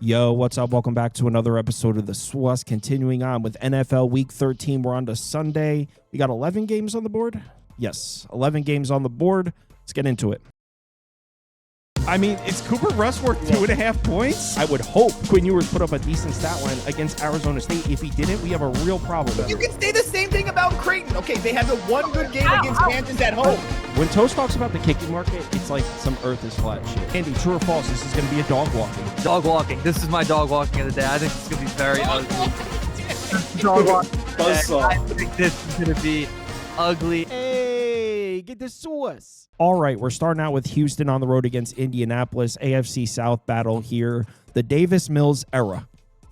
Yo, what's up? Welcome back to another episode of The SWUS. Continuing on with NFL Week 13. We're on to Sunday. We got 11 games on the board? Yes, 11 games on the board. Let's get into it. I mean, is Cooper Rush worth 2.5 points? I would hope Quinn Ewers put up a decent stat line against Arizona State. If he didn't, we have a real problem. You can say the same thing about Creighton. Okay, they had the one good game against Panthers at home. When Toast talks about the kicking market, it's like some earth is flat shit. Andy, true or false, this is going to be a dog walking. Dog walking. This is my dog walking of the day. I think it's going to be very ugly. Dog walking. I think this is going to be ugly. Hey, get the sauce. All right, we're starting out with Houston on the road against Indianapolis. AFC South battle here. The Davis Mills era.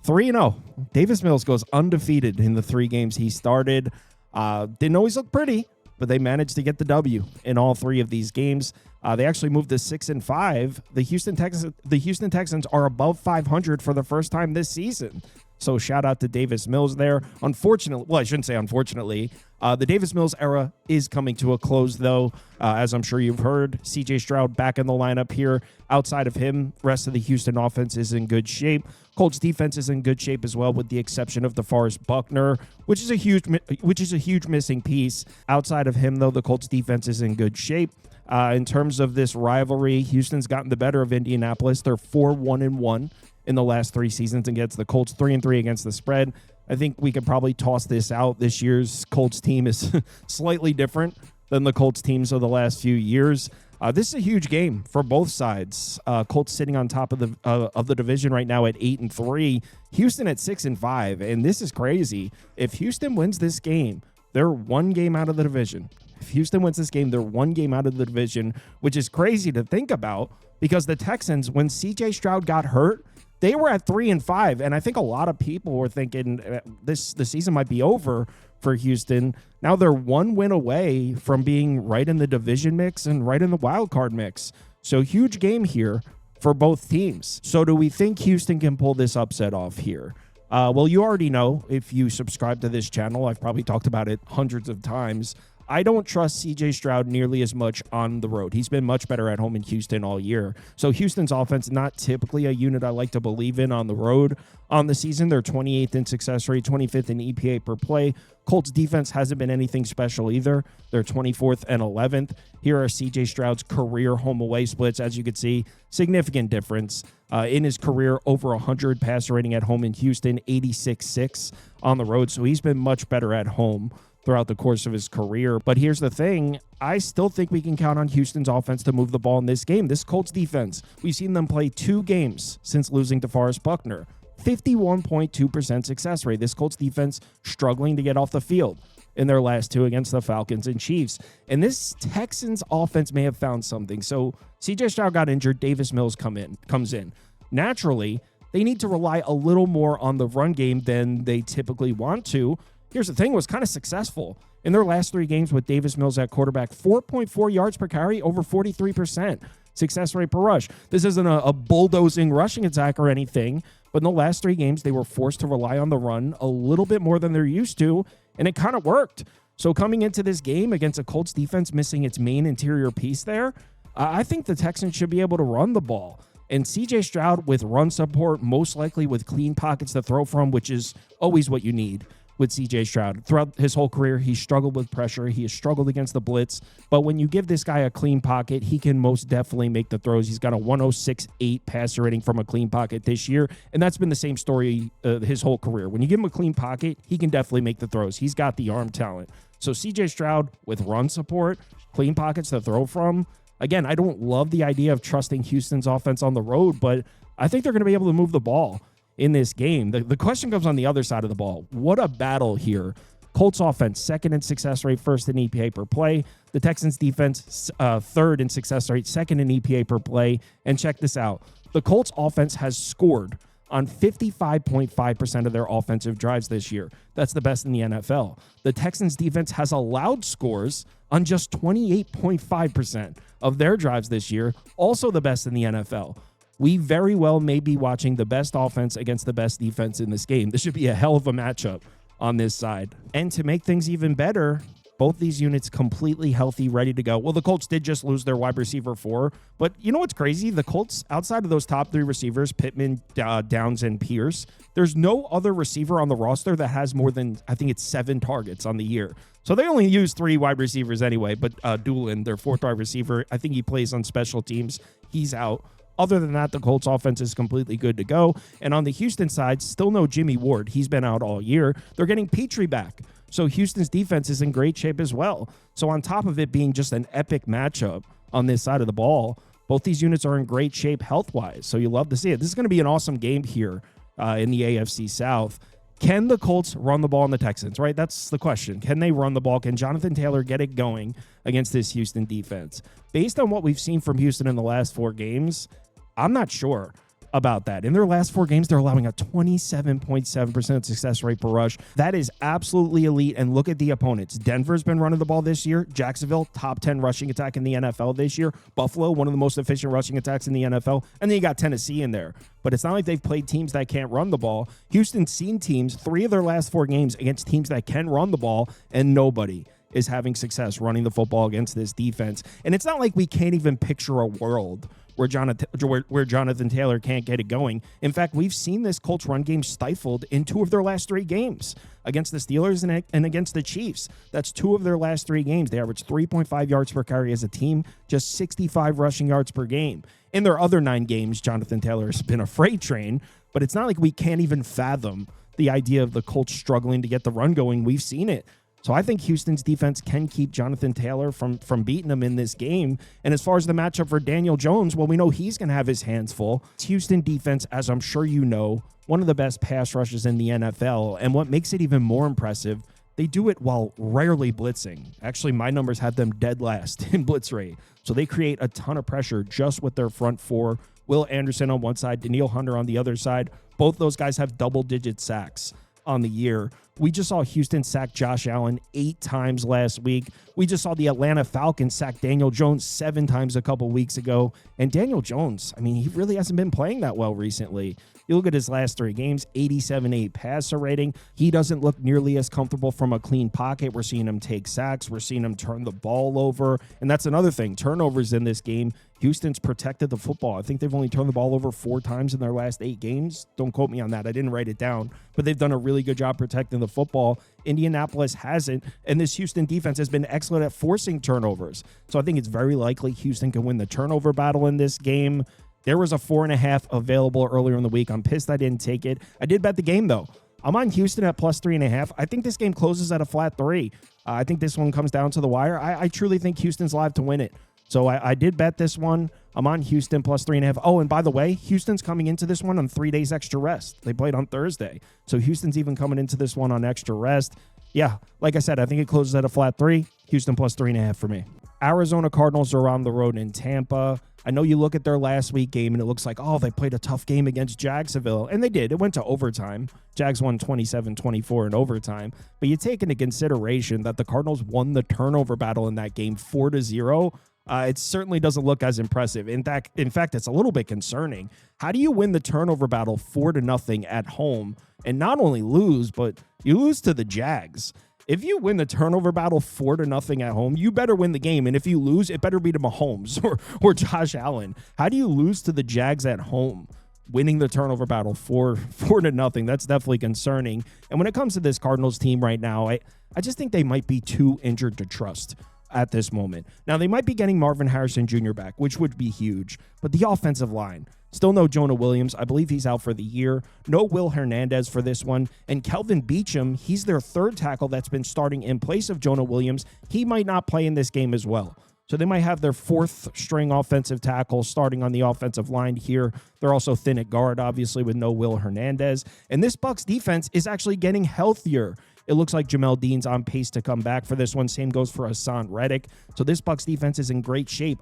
3-0. Davis Mills goes undefeated in the 3 games he started. Didn't always look pretty, but they managed to get the W in all 3 of these games. They actually moved to 6-5. The Houston Texans are above 500 for the first time this season. So shout out to Davis Mills there. Unfortunately, well, I shouldn't say unfortunately, the Davis Mills era is coming to a close, though. As I'm sure you've heard, C.J. Stroud back in the lineup here. Outside of him, rest of the Houston offense is in good shape. Colts defense is in good shape as well, with the exception of DeForest Buckner, which is a huge missing piece. Outside of him, though, the Colts defense is in good shape. In terms of this rivalry, Houston's gotten the better of Indianapolis. They're 4-1-1 in the last 3 seasons against the Colts, 3-3 against the spread. I think we could probably toss this out. This year's Colts team is slightly different than the Colts teams of the last few years. This is a huge game for both sides. Colts sitting on top of the division right now at 8-3. Houston at 6-5, and this is crazy. If Houston wins this game, they're 1 game out of the division. If Houston wins this game, they're 1 game out of the division, which is crazy to think about because the Texans, when C.J. Stroud got hurt, they were at 3-5, and I think a lot of people were thinking the season might be over for Houston. Now they're 1 win away from being right in the division mix and right in the wild card mix. So huge game here for both teams. So do we think Houston can pull this upset off here? Well, you already know if you subscribe to this channel. I've probably talked about it hundreds of times. I don't trust C.J. Stroud nearly as much on the road. He's been much better at home in Houston all year. So Houston's offense, not typically a unit I like to believe in on the road. On the season, they're 28th in success rate, 25th in EPA per play. Colts defense hasn't been anything special either. They're 24th and 11th. Here are C.J. Stroud's career home-away splits. As you can see, significant difference. In his career, over 100 passer rating at home in Houston, 86.6 on the road. So he's been much better at home throughout the course of his career. But here's the thing. I still think we can count on Houston's offense to move the ball in this game. This Colts defense, we've seen them play 2 games since losing to DeForest Buckner. 51.2% success rate. This Colts defense struggling to get off the field in their last 2 against the Falcons and Chiefs. And this Texans offense may have found something. So C.J. Stroud got injured. Davis Mills comes in. Naturally, they need to rely a little more on the run game than they typically want to. Here's the thing, was kind of successful. In their last 3 games with Davis Mills at quarterback, 4.4 yards per carry, over 43% success rate per rush. This isn't a bulldozing rushing attack or anything, but in the last 3 games, they were forced to rely on the run a little bit more than they're used to, and it kind of worked. So coming into this game against a Colts defense missing its main interior piece there, I think the Texans should be able to run the ball. And C.J. Stroud with run support, most likely with clean pockets to throw from, which is always what you need with C.J. Stroud. Throughout his whole career, he struggled with pressure. He has struggled against the blitz. But when you give this guy a clean pocket, he can most definitely make the throws. He's got a 106.8 passer rating from a clean pocket this year, and that's been the same story his whole career. When you give him a clean pocket, he can definitely make the throws. He's got the arm talent. So C.J. Stroud with run support, clean pockets to throw from. Again, I don't love the idea of trusting Houston's offense on the road, but I think they're going to be able to move the ball in this game. The question comes on the other side of the ball. What a battle here. Colts offense, 2nd in success rate, 1st in EPA per play. The Texans defense, 3rd in success rate, 2nd in EPA per play. And check this out. The Colts offense has scored on 55.5% of their offensive drives this year. That's the best in the NFL. The Texans defense has allowed scores on just 28.5% of their drives this year, also the best in the NFL. We very well may be watching the best offense against the best defense in this game. This should be a hell of a matchup on this side. And to make things even better, Both these units completely healthy, ready to go. Well, the Colts did just lose their wide receiver 4, but you know what's crazy? The Colts, outside of those top 3 receivers, Pittman, Downs, and Pierce, there's no other receiver on the roster that has more than, I think it's 7 targets on the year. So they only use 3 wide receivers anyway, but Doolin, their 4th wide receiver, I think he plays on special teams. He's out. Other than that, the Colts offense is completely good to go. And on the Houston side, still no Jimmy Ward. He's been out all year. They're getting Petrie back. So Houston's defense is in great shape as well. So on top of it being just an epic matchup on this side of the ball, both these units are in great shape health-wise. So you love to see it. This is going to be an awesome game here in the AFC South. Can the Colts run the ball on the Texans, right? That's the question. Can they run the ball? Can Jonathan Taylor get it going against this Houston defense? Based on what we've seen from Houston in the last 4 games, I'm not sure about that. In their last 4 games, they're allowing a 27.7% success rate per rush. That is absolutely elite. And look at the opponents. Denver's been running the ball this year. Jacksonville, top 10 rushing attack in the NFL this year. Buffalo, one of the most efficient rushing attacks in the NFL. And then you got Tennessee in there. But it's not like they've played teams that can't run the ball. Houston's seen teams, 3 of their last 4 games against teams that can run the ball, and nobody is having success running the football against this defense. And it's not like we can't even picture a world where Jonathan Taylor can't get it going. In fact, we've seen this Colts run game stifled in 2 of their last 3 games against the Steelers and against the Chiefs. That's 2 of their last 3 games. They averaged 3.5 yards per carry as a team, just 65 rushing yards per game. In their other 9 games, Jonathan Taylor has been a freight train, but it's not like we can't even fathom the idea of the Colts struggling to get the run going. We've seen it. So I think Houston's defense can keep Jonathan Taylor from beating him in this game. And as far as the matchup for Daniel Jones, well, we know he's going to have his hands full. Houston defense, as I'm sure you know, one of the best pass rushes in the NFL. And what makes it even more impressive, they do it while rarely blitzing. Actually, my numbers have them dead last in blitz rate. So they create a ton of pressure just with their front 4. Will Anderson on one side, Danielle Hunter on the other side. Both those guys have double-digit sacks on the year. We just saw Houston sack Josh Allen 8 times last week. We just saw the Atlanta Falcons sack Daniel Jones 7 times a couple weeks ago. And Daniel Jones, I mean, he really hasn't been playing that well recently. You look at his last 3 games, 87.8 passer rating. He doesn't look nearly as comfortable from a clean pocket. We're seeing him take sacks. We're seeing him turn the ball over. And that's another thing. Turnovers in this game. Houston's protected the football. I think they've only turned the ball over 4 times in their last 8 games. Don't quote me on that. I didn't write it down. But they've done a really good job protecting the football. Indianapolis hasn't. And this Houston defense has been excellent at forcing turnovers. So I think it's very likely Houston can win the turnover battle in this game. There was a 4.5 available earlier in the week. I'm pissed I didn't take it. I did bet the game, though. I'm on Houston at plus 3.5. I think this game closes at a flat 3. I think this one comes down to the wire. I truly think Houston's live to win it. So I did bet this one. I'm on Houston plus 3.5. Oh, and by the way, Houston's coming into this one on 3 days extra rest. They played on Thursday. So Houston's even coming into this one on extra rest. Yeah, like I said, I think it closes at a flat 3. Houston plus 3.5 for me. Arizona Cardinals are on the road in Tampa. I know you look at their last week game and it looks like, oh, they played a tough game against Jacksonville. And they did. It went to overtime. Jags won 27-24 in overtime. But you take into consideration that the Cardinals won the turnover battle in that game 4-0. It certainly doesn't look as impressive. In fact, it's a little bit concerning. How do you win the turnover battle 4-0 at home and not only lose, but you lose to the Jags? If you win the turnover battle 4-0 at home, you better win the game. And if you lose, it better be to Mahomes or Josh Allen. How do you lose to the Jags at home? Winning the turnover battle 4-0, that's definitely concerning. And when it comes to this Cardinals team right now, I just think they might be too injured to trust at this moment. Now, they might be getting Marvin Harrison Jr. back, which would be huge. But the offensive line, still no Jonah Williams. I believe he's out for the year. No Will Hernandez for this one. And Kelvin Beachum, he's their 3rd tackle that's been starting in place of Jonah Williams. He might not play in this game as well. So they might have their 4th string offensive tackle starting on the offensive line here. They're also thin at guard, obviously, with no Will Hernandez. And this Bucs defense is actually getting healthier. It looks like Jamel Dean's on pace to come back for this one. Same goes for Hassan Reddick. So this Bucs defense is in great shape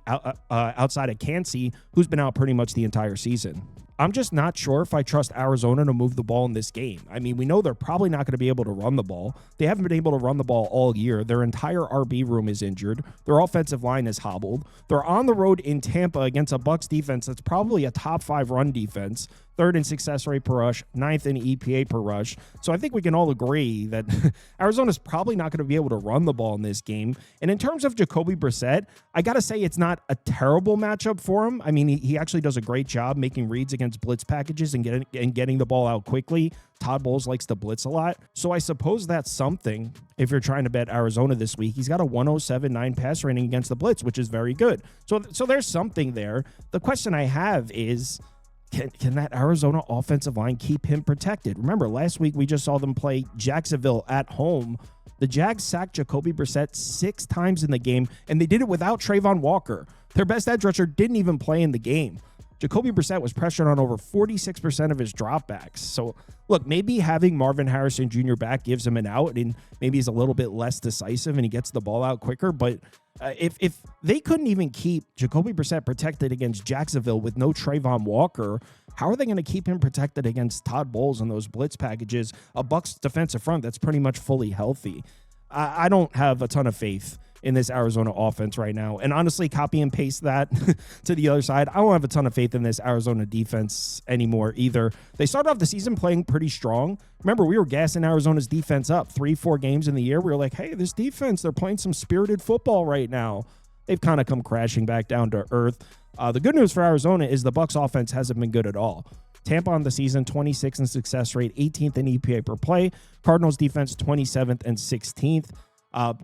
outside of Kancey, who's been out pretty much the entire season. I'm just not sure if I trust Arizona to move the ball in this game. I mean, we know they're probably not going to be able to run the ball. They haven't been able to run the ball all year. Their entire RB room is injured. Their offensive line is hobbled. They're on the road in Tampa against a Bucs defense that's probably a top 5 run defense. third in success rate per rush, ninth in EPA per rush. So I think we can all agree that Arizona's probably not going to be able to run the ball in this game. And in terms of Jacoby Brissett, I got to say it's not a terrible matchup for him. I mean, he actually does a great job making reads against blitz packages and getting the ball out quickly. Todd Bowles likes to blitz a lot. So I suppose that's something if you're trying to bet Arizona this week. He's got a 107.9 pass rating against the blitz, which is very good. So there's something there. The question I have is, can that Arizona offensive line keep him protected? Remember, last week we just saw them play Jacksonville at home. The Jags sacked Jacoby Brissett 6 times in the game, and they did it without Trayvon Walker. Their best edge rusher didn't even play in the game. Jacoby Brissett was pressured on over 46% of his dropbacks. So, look, maybe having Marvin Harrison Jr. back gives him an out, and maybe he's a little bit less decisive and he gets the ball out quicker. But if they couldn't even keep Jacoby Brissett protected against Jacksonville with no Trayvon Walker, how are they going to keep him protected against Todd Bowles and those blitz packages, a Bucs defensive front that's pretty much fully healthy? I don't have a ton of faith in this Arizona offense right now. And honestly, copy and paste that to the other side. I don't have a ton of faith in this Arizona defense anymore either. They started off the season playing pretty strong. Remember, we were gassing Arizona's defense up 3-4 games in the year. We were like, hey, this defense, they're playing some spirited football right now. They've kind of come crashing back down to earth. The good news for Arizona is the Bucs offense hasn't been good at all. Tampa on the season, 26th in success rate, 18th in EPA per play. Cardinals defense, 27th and 16th.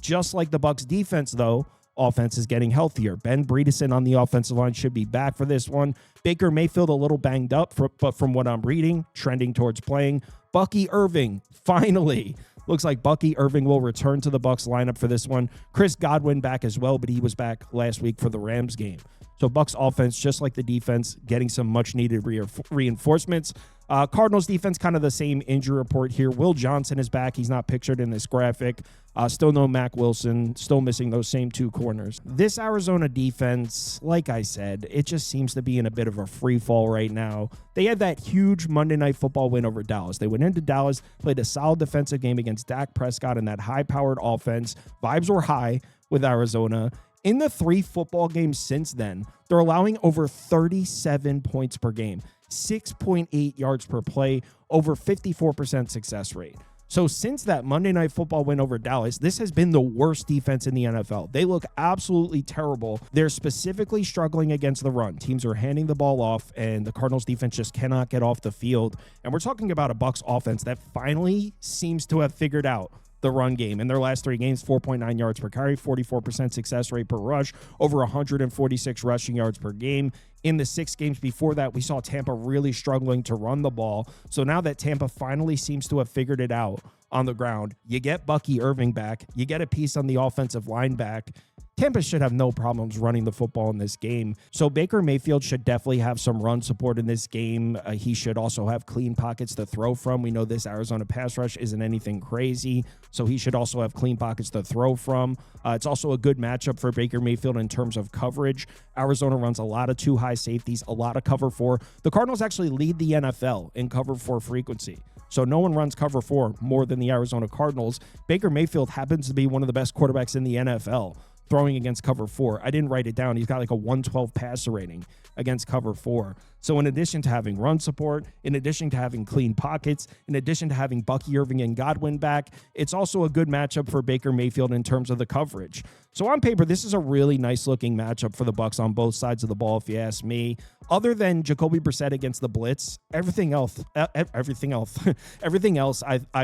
Just like the Bucs defense, though, offense is getting healthier. Ben Bredeson on the offensive line should be back for this one. Baker Mayfield a little banged up, but from what I'm reading, trending towards playing. Bucky Irving, finally. Looks like Bucky Irving will return to the Bucs lineup for this one. Chris Godwin back as well, but he was back last week for the Rams game. So Bucs offense, just like the defense, getting some much-needed reinforcements. Cardinals defense, kind of the same injury report here. Will Johnson is back. He's not pictured in this graphic. Still no Mac Wilson. Still missing those same 2 corners. This Arizona defense, like I said, it just seems to be in a bit of a free fall right now. They had that huge Monday Night Football win over Dallas. They went into Dallas, played a solid defensive game against Dak Prescott and that high-powered offense. Vibes were high with Arizona. In the 3 football games since then, they're allowing over 37 points per game, 6.8 yards per play, over 54% success rate. So since that Monday Night Football win over Dallas, this has been the worst defense in the NFL. They look absolutely terrible. They're specifically struggling against the run. Teams are handing the ball off, and the Cardinals defense just cannot get off the field. And we're talking about a Bucs offense that finally seems to have figured out the run game. In their last 3 games, 4.9 yards per carry, 44% success rate per rush, over 146 rushing yards per game. In the 6 games before that, we saw Tampa really struggling to run the ball. So now that Tampa finally seems to have figured it out on the ground, you get Bucky Irving back, you get a piece on the offensive line back. Tampa should have no problems running the football in this game. So Baker Mayfield should definitely have some run support in this game. He should also have clean pockets to throw from. We know this Arizona pass rush isn't anything crazy, so he should also have clean pockets to throw from. It's also a good matchup for Baker Mayfield in terms of coverage. Arizona runs a lot of 2 high safeties, a lot of cover 4. The Cardinals actually lead the NFL in cover 4 frequency. So no one runs cover 4 more than the Arizona Cardinals. Baker Mayfield happens to be one of the best quarterbacks in the NFL throwing against cover 4. I didn't write it down. He's got like a 112 passer rating against cover 4. So in addition to having run support, in addition to having clean pockets, in addition to having Bucky Irving and Godwin back, it's also a good matchup for Baker Mayfield in terms of the coverage. So on paper, this is a really nice looking matchup for the Bucs on both sides of the ball, if you ask me. Other than Jacoby Brissett against the blitz, everything else, I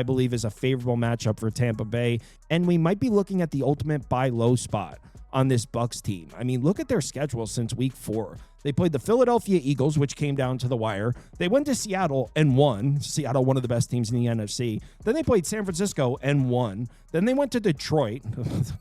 believe is a favorable matchup for Tampa Bay. And we might be looking at the ultimate buy low spot on this Bucs team. I mean, look at their schedule since week 4. They played the Philadelphia Eagles, which came down to the wire. They went to Seattle and won. Seattle, one of the best teams in the NFC. Then they played San Francisco and won. Then they went to Detroit,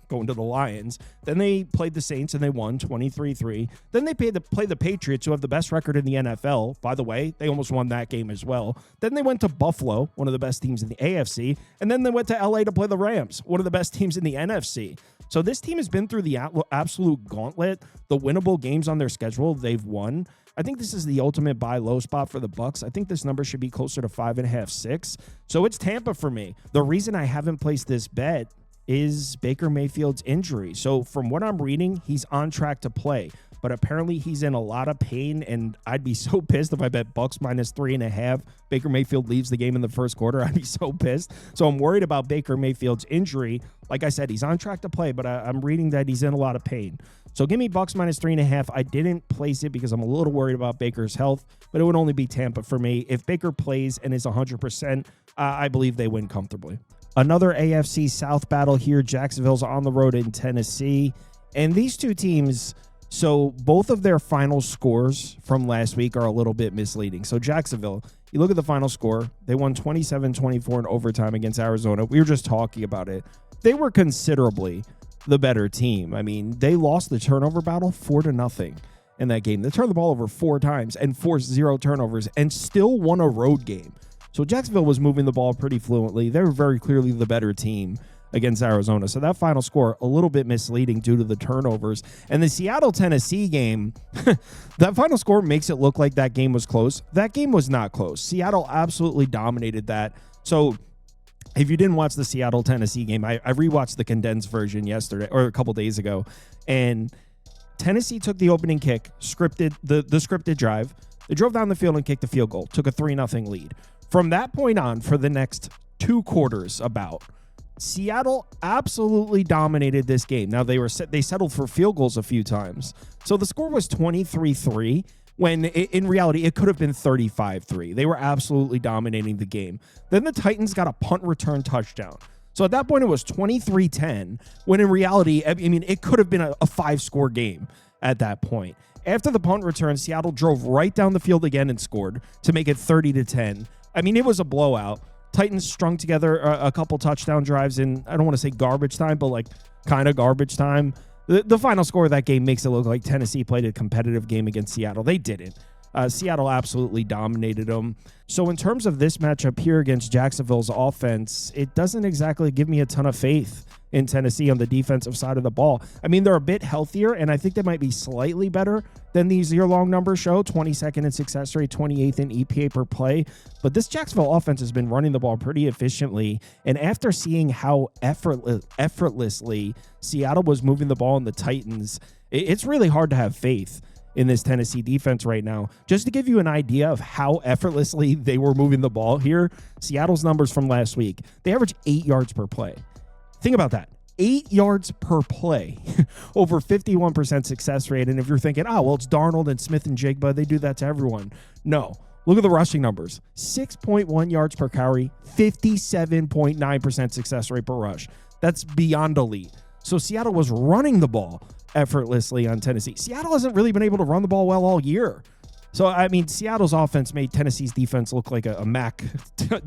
going to the Lions. Then they played the Saints and they won 23-3. Then they played the Patriots, who have the best record in the NFL. By the way, they almost won that game as well. Then they went to Buffalo, one of the best teams in the AFC. And then they went to LA to play the Rams, one of the best teams in the NFC. So this team has been through the absolute gauntlet. The winnable games on their schedule, they've won. I think this is the ultimate buy low spot for the Bucs. I think this number should be closer to 5.5, 6. So it's Tampa for me. The reason I haven't placed this bet is Baker Mayfield's injury. So from what I'm reading, he's on track to play, but apparently he's in a lot of pain, and I'd be so pissed if I bet Bucks minus 3.5. Baker Mayfield leaves the game in the first quarter. I'd be so pissed. So I'm worried about Baker Mayfield's injury. Like I said, he's on track to play, but I'm reading that he's in a lot of pain. So give me Bucks minus 3.5. I didn't place it because I'm a little worried about Baker's health, but it would only be Tampa for me. If Baker plays and is 100%, I believe they win comfortably. Another AFC South battle here. Jacksonville's on the road in Tennessee. And these two teams, so both of their final scores from last week are a little bit misleading. So Jacksonville, you look at the final score, they won 27-24 in overtime against Arizona. We were just talking about it. They were considerably the better team. I mean, they lost the turnover battle 4-0 in that game. They turned the ball over 4 times and forced 0 turnovers and still won a road game. So Jacksonville was moving the ball pretty fluently. They were very clearly the better team against Arizona. So that final score, a little bit misleading due to the turnovers. And the Seattle-Tennessee game, that final score makes it look like that game was close. That game was not close. Seattle absolutely dominated that. So if you didn't watch the Seattle-Tennessee game, I rewatched the condensed version yesterday or a couple days ago. And Tennessee took the opening kick, scripted the scripted drive. They drove down the field and kicked the field goal, took a 3-0 lead. From that point on, for the next 2 quarters Seattle absolutely dominated this game. Now, they settled for field goals a few times. So the score was 23-3, when in reality, it could have been 35-3. They were absolutely dominating the game. Then the Titans got a punt return touchdown. So at that point, it was 23-10, when in reality, I mean, it could have been a 5-score game at that point. After the punt return, Seattle drove right down the field again and scored to make it 30-10. I mean, it was a blowout. Titans strung together a couple touchdown drives in, I don't want to say garbage time, but like kind of garbage time. The final score of that game makes it look like Tennessee played a competitive game against Seattle. They didn't. Seattle absolutely dominated them. So in terms of this matchup here against Jacksonville's offense, it doesn't exactly give me a ton of faith in Tennessee on the defensive side of the ball. I mean, they're a bit healthier, and I think they might be slightly better than these year-long numbers show, 22nd in success rate, 28th in EPA per play. But this Jacksonville offense has been running the ball pretty efficiently, and after seeing how effortlessly Seattle was moving the ball in the Titans, it's really hard to have faith in this Tennessee defense right now. Just to give you an idea of how effortlessly they were moving the ball here, Seattle's numbers from last week, they averaged 8 yards per play. Think about that. 8 yards per play, over 51% success rate. And if you're thinking, oh, well, it's Darnold and Smith and Jigba, they do that to everyone. No. Look at the rushing numbers. 6.1 yards per carry, 57.9% success rate per rush. That's beyond elite. So Seattle was running the ball effortlessly on Tennessee. Seattle hasn't really been able to run the ball well all year. So, I mean, Seattle's offense made Tennessee's defense look like a MAC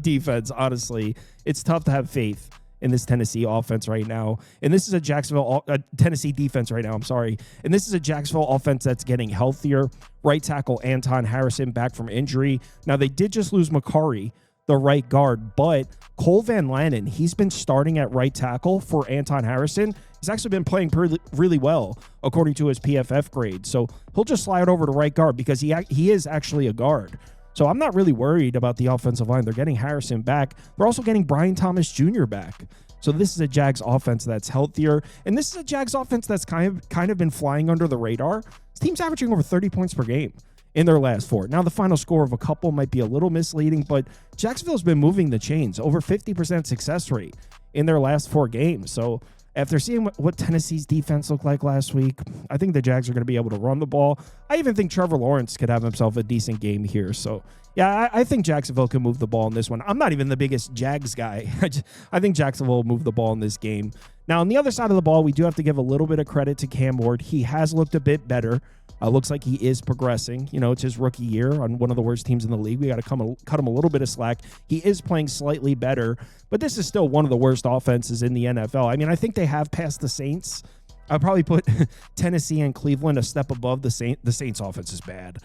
defense, honestly. It's tough to have faith in this Tennessee offense right now. And this is a Tennessee defense right now, I'm sorry. And this is a Jacksonville offense that's getting healthier. Right tackle Anton Harrison back from injury. Now, they did just lose Macari, the right guard, but Cole Van Lanen, he's been starting at right tackle for Anton Harrison. He's actually been playing really well, according to his PFF grade. So he'll just slide over to right guard because he is actually a guard. So I'm not really worried about the offensive line. They're getting Harrison back. They're also getting Brian Thomas Jr. back. So this is a Jags offense that's healthier. And this is a Jags offense that's kind of been flying under the radar. This team's averaging over 30 points per game in their last 4. Now, the final score of a couple might be a little misleading, but Jacksonville's been moving the chains. Over 50% success rate in their last 4 games. So after seeing what Tennessee's defense looked like last week, I think the Jags are going to be able to run the ball. I even think Trevor Lawrence could have himself a decent game here. So, yeah, I think Jacksonville can move the ball in this one. I'm not even the biggest Jags guy. I think Jacksonville will move the ball in this game. Now, on the other side of the ball, we do have to give a little bit of credit to Cam Ward. He has looked a bit better. Looks like he is progressing. You know, it's his rookie year on one of the worst teams in the league. We got to cut him a little bit of slack. He is playing slightly better, but this is still one of the worst offenses in the NFL. I mean, I think they have passed the Saints. I'll probably put Tennessee and Cleveland a step above the Saints. The Saints offense is bad.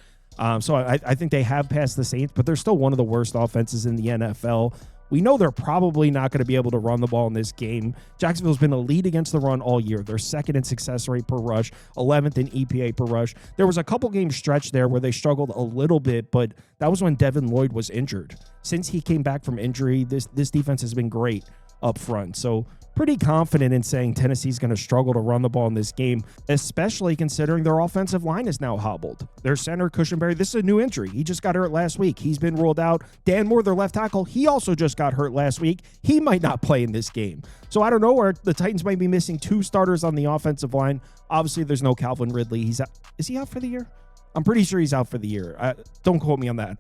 So I think they have passed the Saints, but they're still one of the worst offenses in the NFL. We know they're probably not going to be able to run the ball in this game. Jacksonville's been a lead against the run all year. They're second in success rate per rush, 11th in EPA per rush. There was a couple game stretch there where they struggled a little bit, but that was when Devin Lloyd was injured. Since he came back from injury, this defense has been great up front. So pretty confident in saying Tennessee's going to struggle to run the ball in this game, especially considering their offensive line is now hobbled. Their center, Cushenberry, this is a new injury. He just got hurt last week. He's been ruled out. Dan Moore, their left tackle, he also just got hurt last week. He might not play in this game. So I don't know where the Titans might be missing 2 starters on the offensive line. Obviously, there's no Calvin Ridley. Is he out for the year? I'm pretty sure he's out for the year. Don't quote me on that.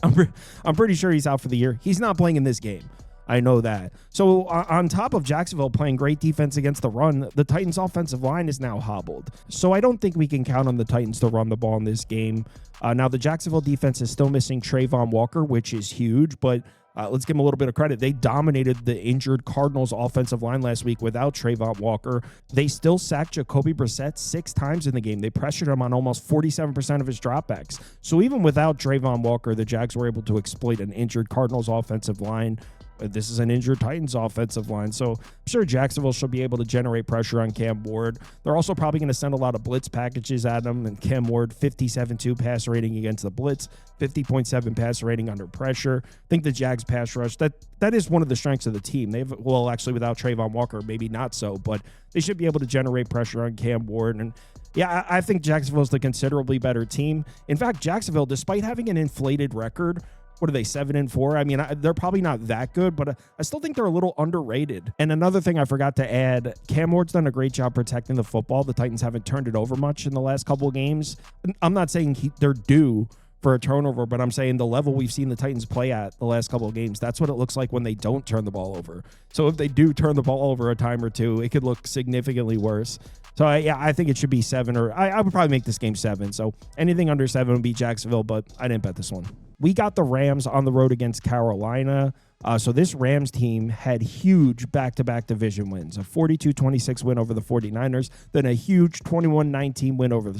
I'm pretty sure he's out for the year. He's not playing in this game. I know that. So on top of Jacksonville playing great defense against the run, the Titans' offensive line is now hobbled. So I don't think we can count on the Titans to run the ball in this game. Now, the Jacksonville defense is still missing Trayvon Walker, which is huge, but let's give them a little bit of credit. They dominated the injured Cardinals offensive line last week without Trayvon Walker. They still sacked Jacoby Brissett 6 times in the game. They pressured him on almost 47% of his dropbacks. So even without Trayvon Walker, the Jags were able to exploit an injured Cardinals offensive line. This is an injured Titans offensive line, so I'm sure Jacksonville should be able to generate pressure on Cam Ward. They're also probably going to send a lot of blitz packages at him, and Cam Ward, 57.2 passer rating against the blitz, 50.7 passer rating under pressure. I think the Jags pass rush, that is one of the strengths of the team. Well, actually, without Trayvon Walker, maybe not so, but they should be able to generate pressure on Cam Ward. And yeah, I think Jacksonville's the considerably better team. In fact, Jacksonville, despite having an inflated record, what are they, 7-4? I mean, they're probably not that good, but I still think they're a little underrated. And another thing I forgot to add, Cam Ward's done a great job protecting the football. The Titans haven't turned it over much in the last couple of games. I'm not saying they're due for a turnover, but I'm saying the level we've seen the Titans play at the last couple of games, that's what it looks like when they don't turn the ball over. So if they do turn the ball over a time or two, it could look significantly worse. So I think it should be 7, or I would probably make this game 7. So anything under 7 would be Jacksonville, but I didn't bet this one. We got the Rams on the road against Carolina. So this Rams team had huge back-to-back division wins, a 42-26 win over the 49ers, then a huge 21-19 win over the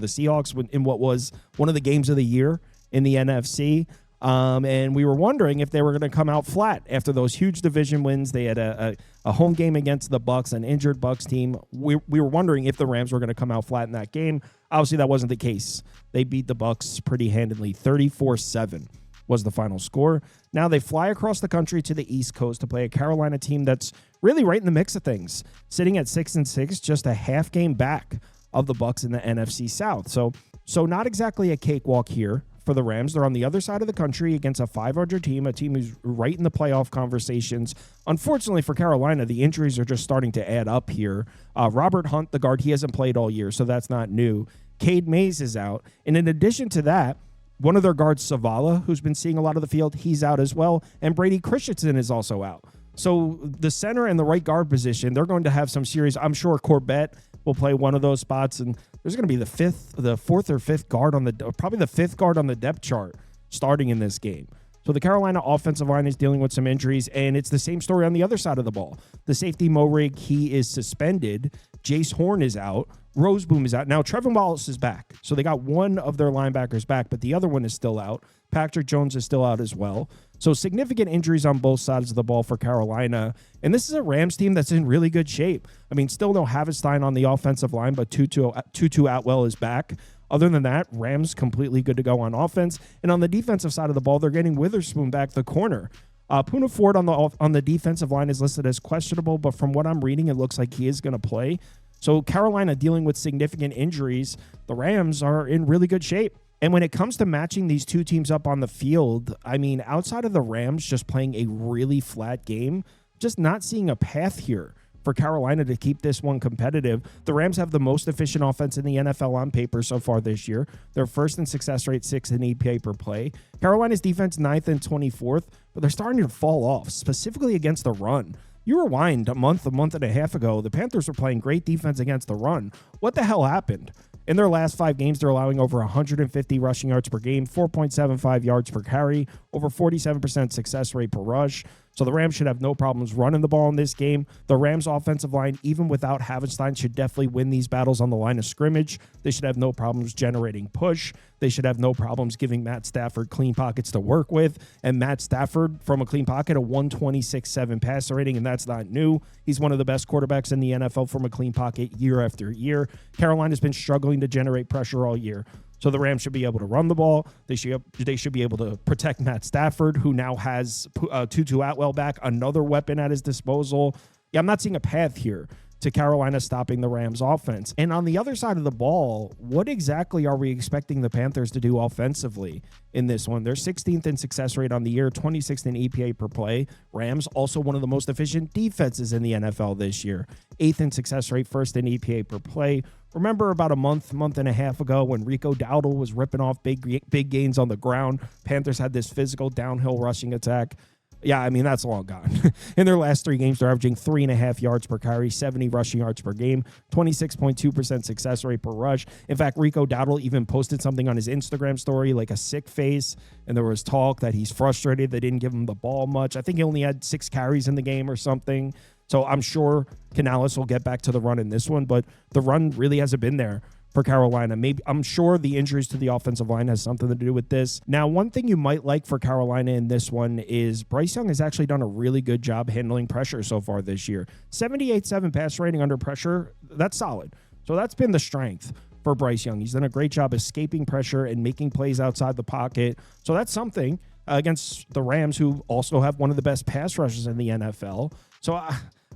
Seahawks in what was one of the games of the year in the NFC. And we were wondering if they were going to come out flat after those huge division wins. They had a home game against the Bucs, an injured Bucs team. We were wondering if the Rams were going to come out flat in that game. Obviously, that wasn't the case. They beat the Bucs pretty handily. 34-7 was the final score. Now they fly across the country to the East Coast to play a Carolina team that's really right in the mix of things, sitting at 6-6, just a half game back of the Bucs in the NFC South. So not exactly a cakewalk here for the Rams. They're on the other side of the country against a 500 team, a team who's right in the playoff conversations. Unfortunately for Carolina, the injuries are just starting to add up here. Robert Hunt, the guard, he hasn't played all year, so that's not new. Cade Mays is out. And in addition to that, one of their guards, Savala, who's been seeing a lot of the field, he's out as well. And Brady Christensen is also out. So the center and the right guard position, they're going to have some series. I'm sure Corbett will play one of those spots, and there's going to be the fourth or fifth guard probably the fifth guard on the depth chart starting in this game. So the Carolina offensive line is dealing with some injuries, and it's the same story on the other side of the ball. The safety Morig, he is suspended. Jace Horn is out. Roseboom is out. Now, Trevin Wallace is back. So they got one of their linebackers back, but the other one is still out. Patrick Jones is still out as well. So significant injuries on both sides of the ball for Carolina. And this is a Rams team that's in really good shape. I mean, still no Havenstein on the offensive line, but Tutu Atwell is back. Other than that, Rams completely good to go on offense. And on the defensive side of the ball, they're getting Witherspoon back, the corner. Poona Ford on the defensive line is listed as questionable, but from what I'm reading, it looks like he is going to play. So Carolina dealing with significant injuries. The Rams are in really good shape. And when it comes to matching these two teams up on the field, I mean, outside of the Rams just playing a really flat game, just not seeing a path here for Carolina to keep this one competitive. The Rams have the most efficient offense in the NFL on paper so far this year. They're first in success rate, 6th in EPA per play. Carolina's defense 9th and 24th, but they're starting to fall off, specifically against the run. You rewind a month and a half ago, the Panthers were playing great defense against the run. What the hell happened? In their last 5 games, they're allowing over 150 rushing yards per game, 4.75 yards per carry, over 47% success rate per rush. So the Rams should have no problems running the ball in this game. The Rams offensive line, even without Havenstein, should definitely win these battles on the line of scrimmage. They should have no problems generating push. They should have no problems giving Matt Stafford clean pockets to work with. And Matt Stafford, from a clean pocket, a 126.7 passer rating, and that's not new. He's one of the best quarterbacks in the NFL from a clean pocket year after year. Carolina's been struggling to generate pressure all year. So the Rams should be able to run the ball. They should be able to protect Matt Stafford, who now has Tutu Atwell back, another weapon at his disposal. Yeah, I'm not seeing a path here to Carolina stopping the Rams offense. And on the other side of the ball, what exactly are we expecting the Panthers to do offensively in this one? They're 16th in success rate on the year, 26th in EPA per play. Rams also one of the most efficient defenses in the NFL this year. 8th in success rate, 1st in EPA per play. Remember about a month and a half ago when Rico Dowdle was ripping off big gains on the ground? Panthers had this physical downhill rushing attack. Yeah, I mean, that's long gone. In their last 3 games, they're averaging 3.5 yards per carry, 70 rushing yards per game, 26.2% success rate per rush. In fact, Rico Dowdle even posted something on his Instagram story, like a sick face, and there was talk that he's frustrated they didn't give him the ball much. I think he only had 6 carries in the game or something. So I'm sure Canales will get back to the run in this one, but the run really hasn't been there for Carolina. I'm sure the injuries to the offensive line has something to do with this. Now, one thing you might like for Carolina in this one is Bryce Young has actually done a really good job handling pressure so far this year. 78.7 pass rating under pressure, that's solid. So that's been the strength for Bryce Young. He's done a great job escaping pressure and making plays outside the pocket. So that's something against the Rams, who also have one of the best pass rushes in the NFL. So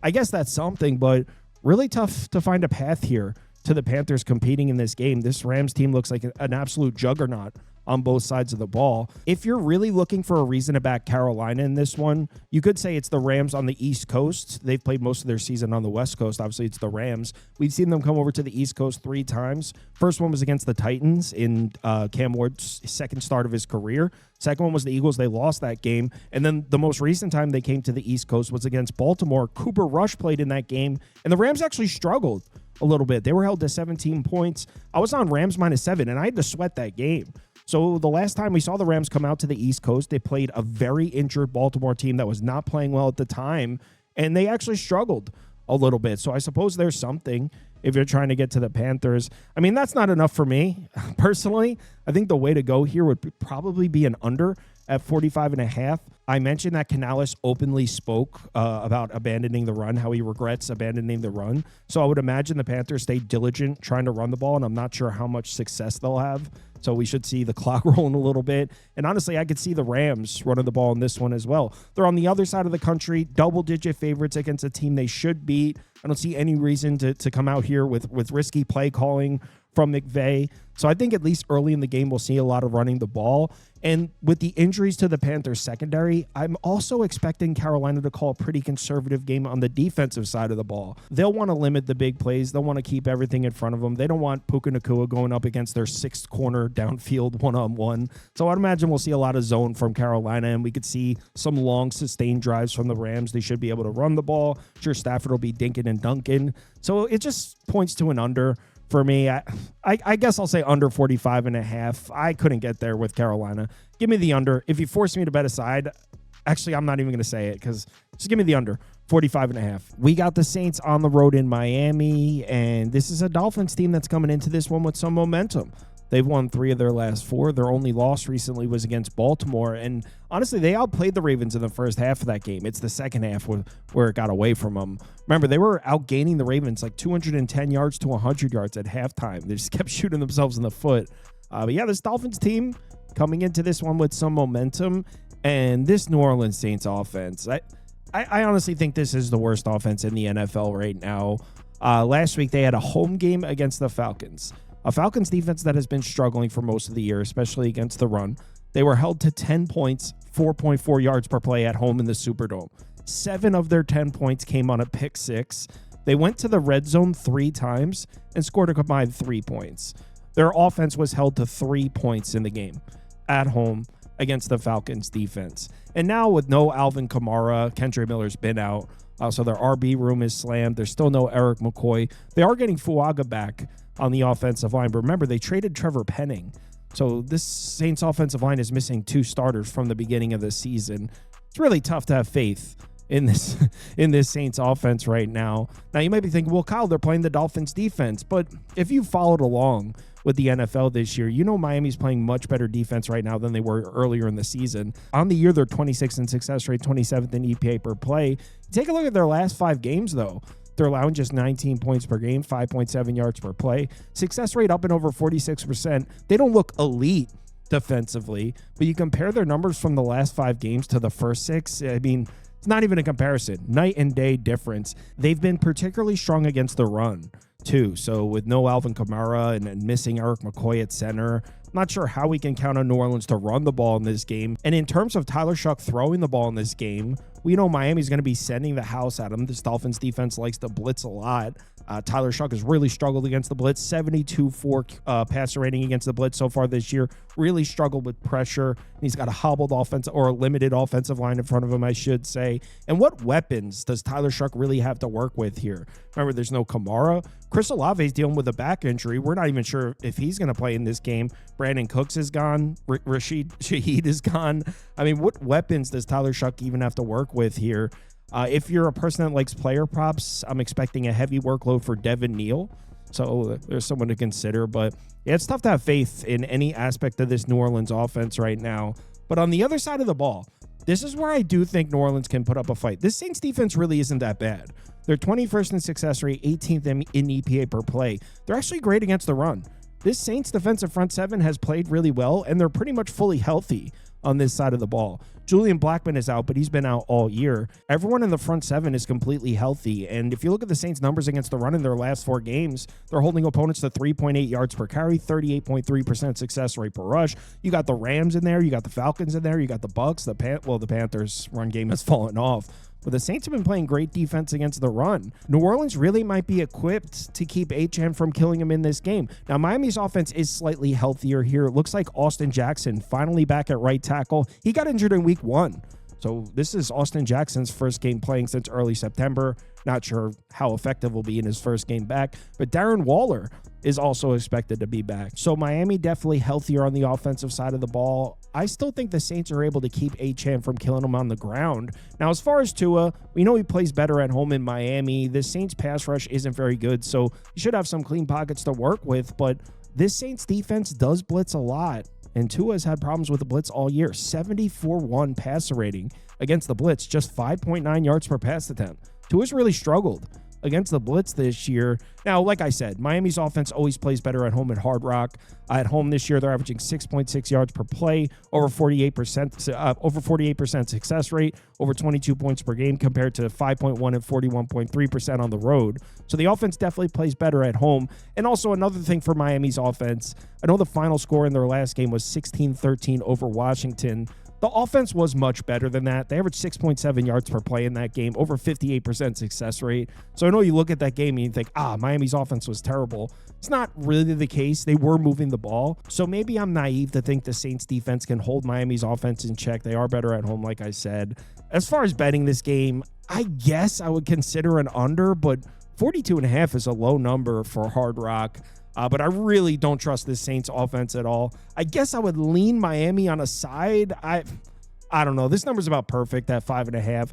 I guess that's something, but really tough to find a path here to the Panthers competing in this game. This Rams team looks like an absolute juggernaut on both sides of the ball. If you're really looking for a reason to back Carolina in this one, you could say it's the Rams on the East Coast. They've played most of their season on the West Coast. Obviously, it's the Rams. We've seen them come over to the East Coast 3 times. First one was against the Titans in Cam Ward's second start of his career. Second one was the Eagles. They lost that game. And then the most recent time they came to the East Coast was against Baltimore. Cooper Rush played in that game, and the Rams actually struggled a little bit. They were held to 17 points. I was on Rams -7, and I had to sweat that game. So the last time we saw the Rams come out to the East Coast, they played a very injured Baltimore team that was not playing well at the time, and they actually struggled a little bit. So I suppose there's something if you're trying to get to the Panthers. I mean, that's not enough for me, personally. I think the way to go here would probably be an under at 45.5. I mentioned that Canales openly spoke about abandoning the run, how he regrets abandoning the run. So I would imagine the Panthers stay diligent trying to run the ball, and I'm not sure how much success they'll have. So we should see the clock rolling a little bit. And honestly, I could see the Rams running the ball in this one as well. They're on the other side of the country, double-digit favorites against a team they should beat. I don't see any reason to come out here with risky play calling from McVay. So I think at least early in the game, we'll see a lot of running the ball. And with the injuries to the Panthers secondary, I'm also expecting Carolina to call a pretty conservative game on the defensive side of the ball. They'll want to limit the big plays. They'll want to keep everything in front of them. They don't want Puka Nacua going up against their 6th corner downfield one-on-one. So I'd imagine we'll see a lot of zone from Carolina, and we could see some long sustained drives from the Rams. They should be able to run the ball. Sure, Stafford will be dinking and dunking. So it just points to an under. For me, I guess I'll say under 45.5. I couldn't get there with Carolina. Give me the under. If you force me to bet a side, actually, I'm not even going to say it because just give me the under, 45.5. We got the Saints on the road in Miami, and this is a Dolphins team that's coming into this one with some momentum. They've won 3 of their last 4. Their only loss recently was against Baltimore. And honestly, they outplayed the Ravens in the first half of that game. It's the second half where it got away from them. Remember, they were outgaining the Ravens like 210 yards to 100 yards at halftime. They just kept shooting themselves in the foot. But yeah, this Dolphins team coming into this one with some momentum. And this New Orleans Saints offense, I honestly think this is the worst offense in the NFL right now. Last week, they had a home game against the Falcons. A Falcons defense that has been struggling for most of the year, especially against the run. They were held to 10 points, 4.4 yards per play at home in the Superdome. 7 of their 10 points came on a pick 6. They went to the red zone 3 times and scored a combined 3 points. Their offense was held to 3 points in the game at home against the Falcons defense. And now with no Alvin Kamara, Kendre Miller's been out, so their RB room is slammed. There's still no Eric McCoy. They are getting Fuaga back on the offensive line. But remember, they traded Trevor Penning. So this Saints offensive line is missing 2 starters from the beginning of the season. It's really tough to have faith in this Saints offense right now. Now, you might be thinking, well, Kyle, they're playing the Dolphins defense. But if you followed along with the NFL this year, you know Miami's playing much better defense right now than they were earlier in the season. On the year, they're 26th in success rate, 27th in EPA per play. Take a look at their last 5 games, though. They're allowing just 19 points per game, 5.7 yards per play. Success rate up and over 46%. They don't look elite defensively, but you compare their numbers from the last 5 games to the first 6. I mean, it's not even a comparison. Night and day difference. They've been particularly strong against the run, too. So with no Alvin Kamara and missing Eric McCoy at center, I'm not sure how we can count on New Orleans to run the ball in this game. And in terms of Tyler Shuck throwing the ball in this game, we know Miami's going to be sending the house at him. This Dolphins defense likes to blitz a lot. Tyler Shuck has really struggled against the blitz, 72-4 passer rating against the blitz so far this year. Really struggled with pressure. He's got a hobbled offensive or a limited offensive line in front of him, I should say. And what weapons does Tyler Shuck really have to work with here? Remember, there's no Kamara. Chris Olave is dealing with a back injury. We're not even sure if he's going to play in this game. Brandon Cooks is gone. Rashid Shaheed is gone. I mean, what weapons does Tyler Shuck even have to work with here? If you're a person that likes player props, I'm expecting a heavy workload for Devin Neal. So there's someone to consider. But yeah, it's tough to have faith in any aspect of this New Orleans offense right now. But on the other side of the ball, this is where I do think New Orleans can put up a fight. This Saints defense really isn't that bad. They're 21st in success rate, 18th in EPA per play. They're actually great against the run. This Saints defensive front seven has played really well, and they're pretty much fully healthy on this side of the ball. Julian Blackmon is out, but he's been out all year. Everyone in the front seven is completely healthy. And if you look at the Saints' numbers against the run in their last 4 games, they're holding opponents to 3.8 yards per carry, 38.3% success rate per rush. You got the Rams in there. You got the Falcons in there. You got the Bucks. The Panthers' run game has fallen off. But the Saints have been playing great defense against the run. New Orleans really might be equipped to keep Achane from killing him in this game. Now, Miami's offense is slightly healthier here. It looks like Austin Jackson finally back at right tackle. He got injured in week 1. So this is Austin Jackson's first game playing since early September. Not sure how effective will be in his first game back. But Darren Waller is also expected to be back. So Miami definitely healthier on the offensive side of the ball. I still think the Saints are able to keep Achane from killing him on the ground. Now, as far as Tua, we know he plays better at home in Miami. The Saints pass rush isn't very good, so you should have some clean pockets to work with. But this Saints defense does blitz a lot. And Tua has had problems with the blitz all year. 74-1 passer rating against the blitz, just 5.9 yards per pass attempt. Tua's really struggled against the blitz this year. Now, like I said, Miami's offense always plays better at home at Hard Rock. At home this year, they're averaging 6.6 yards per play, over 48% success rate, over 22 points per game compared to 5.1 and 41.3% on the road. So the offense definitely plays better at home. And also another thing for Miami's offense, I know the final score in their last game was 16-13 over Washington. The offense was much better than that. They averaged 6.7 yards per play in that game, over 58% success rate. So I know you look at that game and you think, Miami's offense was terrible. It's not really the case. They were moving the ball. So maybe I'm naive to think the Saints defense can hold Miami's offense in check. They are better at home, like I said. As far as betting this game, I guess I would consider an under, but 42.5 is a low number for Hard Rock. But I really don't trust this Saints offense at all. I guess I would lean Miami on a side. I don't know. This number's about perfect at 5.5.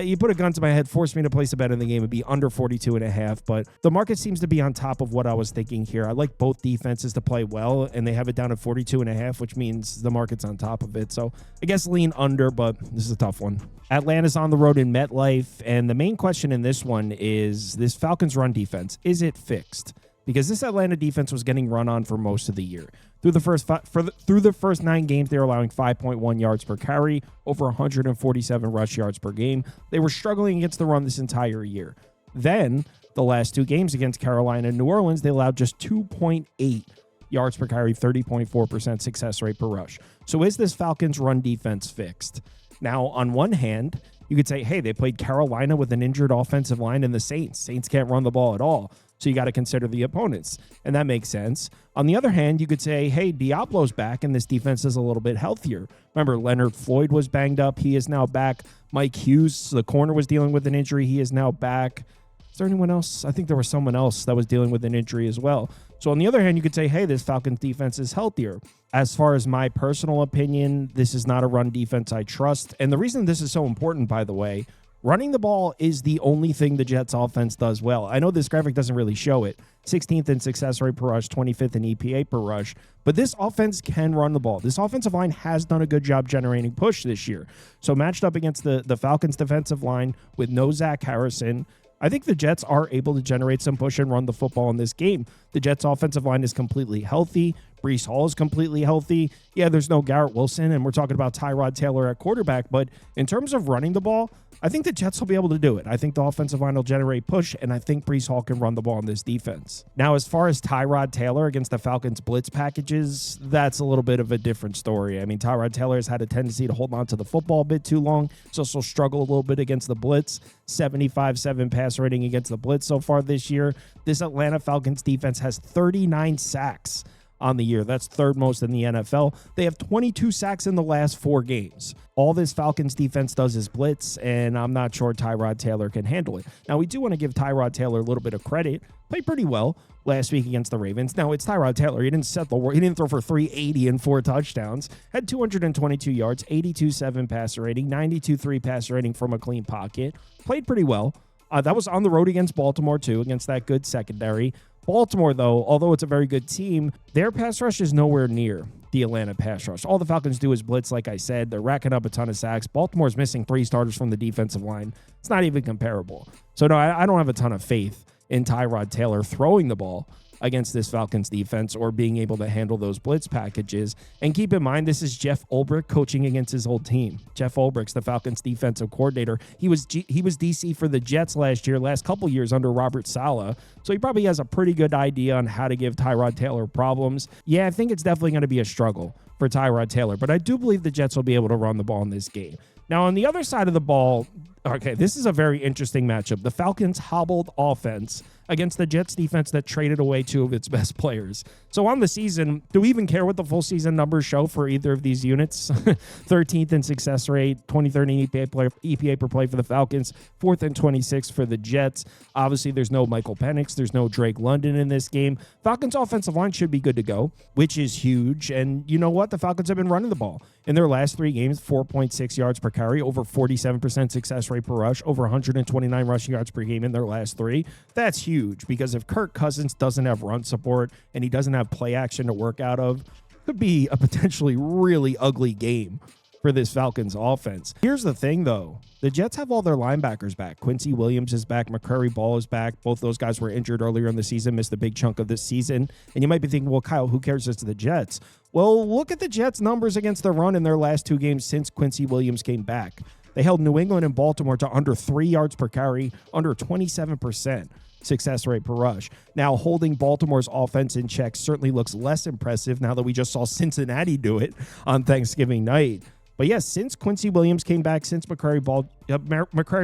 You put a gun to my head, force me to place a bet in the game. It'd be under 42.5. But the market seems to be on top of what I was thinking here. I like both defenses to play well, and they have it down at 42.5, which means the market's on top of it. So I guess lean under, but this is a tough one. Atlanta's on the road in MetLife, and the main question in this one is this Falcons run defense. Is it fixed? Because this Atlanta defense was getting run on for most of the year. Through the first 9 games, they were allowing 5.1 yards per carry, over 147 rush yards per game. They were struggling against the run this entire year. Then, the last 2 games against Carolina and New Orleans, they allowed just 2.8 yards per carry, 30.4% success rate per rush. So is this Falcons run defense fixed? Now, on one hand, you could say, hey, they played Carolina with an injured offensive line and the Saints. Saints can't run the ball at all. So you got to consider the opponents, and that makes sense. On the other hand, you could say, hey, Diablo's back, and this defense is a little bit healthier. Remember, Leonard Floyd was banged up. He is now back. Mike Hughes, the corner, was dealing with an injury. He is now back. Is there anyone else? I think there was someone else that was dealing with an injury as well. So on the other hand, you could say, hey, this Falcons defense is healthier. As far as my personal opinion, this is not a run defense I trust. And the reason this is so important, by the way, running the ball is the only thing the Jets offense does well. I know this graphic doesn't really show it. 16th in success rate per rush, 25th in EPA per rush. But this offense can run the ball. This offensive line has done a good job generating push this year. So matched up against the Falcons defensive line with no Zach Harrison, I think the Jets are able to generate some push and run the football in this game. The Jets' offensive line is completely healthy. Breece Hall is completely healthy. Yeah, there's no Garrett Wilson, and we're talking about Tyrod Taylor at quarterback. But in terms of running the ball, I think the Jets will be able to do it. I think the offensive line will generate push, and I think Breece Hall can run the ball in this defense. Now, as far as Tyrod Taylor against the Falcons blitz packages, that's a little bit of a different story. I mean, Tyrod Taylor has had a tendency to hold on to the football a bit too long. He's also struggled a little bit against the blitz. 75-7 pass rating against the blitz so far this year. This Atlanta Falcons defense has 39 sacks on the year. That's third most in the NFL. They have 22 sacks in the last 4 games. All this Falcons defense does is blitz, and I'm not sure Tyrod Taylor can handle it. Now, we do want to give Tyrod Taylor a little bit of credit. Played pretty well last week against the Ravens. Now, it's Tyrod Taylor. He didn't set the world. He didn't throw for 380 and 4 touchdowns. Had 222 yards, 82-7 passer rating, 92-3 passer rating from a clean pocket. Played pretty well. That was on the road against Baltimore, too, against that good secondary. Baltimore, though, although it's a very good team, their pass rush is nowhere near the Atlanta pass rush. All the Falcons do is blitz, like I said. They're racking up a ton of sacks. Baltimore's missing 3 starters from the defensive line. It's not even comparable. So, no, I don't have a ton of faith in Tyrod Taylor throwing the ball against this Falcons defense or being able to handle those blitz packages. And keep in mind, this is Jeff Ulbrich coaching against his old team. Jeff Ulbrich's the Falcons defensive coordinator. He was DC for the Jets last couple years under Robert Saleh. So he probably has a pretty good idea on how to give Tyrod Taylor problems. Yeah, I think it's definitely going to be a struggle for Tyrod Taylor, but I do believe the Jets will be able to run the ball in this game. Now, on the other side of the ball, okay, this is a very interesting matchup. The Falcons hobbled offense against the Jets defense that traded away 2 of its best players. So on the season, do we even care what the full season numbers show for either of these units? 13th in success rate, 23rd in EPA per play for the Falcons, 4th and 26th for the Jets. Obviously, there's no Michael Penix. There's no Drake London in this game. Falcons offensive line should be good to go, which is huge. And you know what? The Falcons have been running the ball. In their last 3 games, 4.6 yards per carry, over 47% success rate per rush, over 129 rushing yards per game in their last 3. That's huge because if Kirk Cousins doesn't have run support and he doesn't have play action to work out of, could be a potentially really ugly game for this Falcons offense. Here's the thing, though. The Jets have all their linebackers back. Quincy Williams is back. McCurry Ball is back. Both those guys were injured earlier in the season, missed a big chunk of this season. And you might be thinking, well, Kyle, who cares? It's the Jets. Well, look at the Jets' numbers against the run in their last 2 games since Quincy Williams came back. They held New England and Baltimore to under 3 yards per carry, under 27% success rate per rush. Now, holding Baltimore's offense in check certainly looks less impressive now that we just saw Cincinnati do it on Thanksgiving night. But yes, since Quincy Williams came back, since McCurry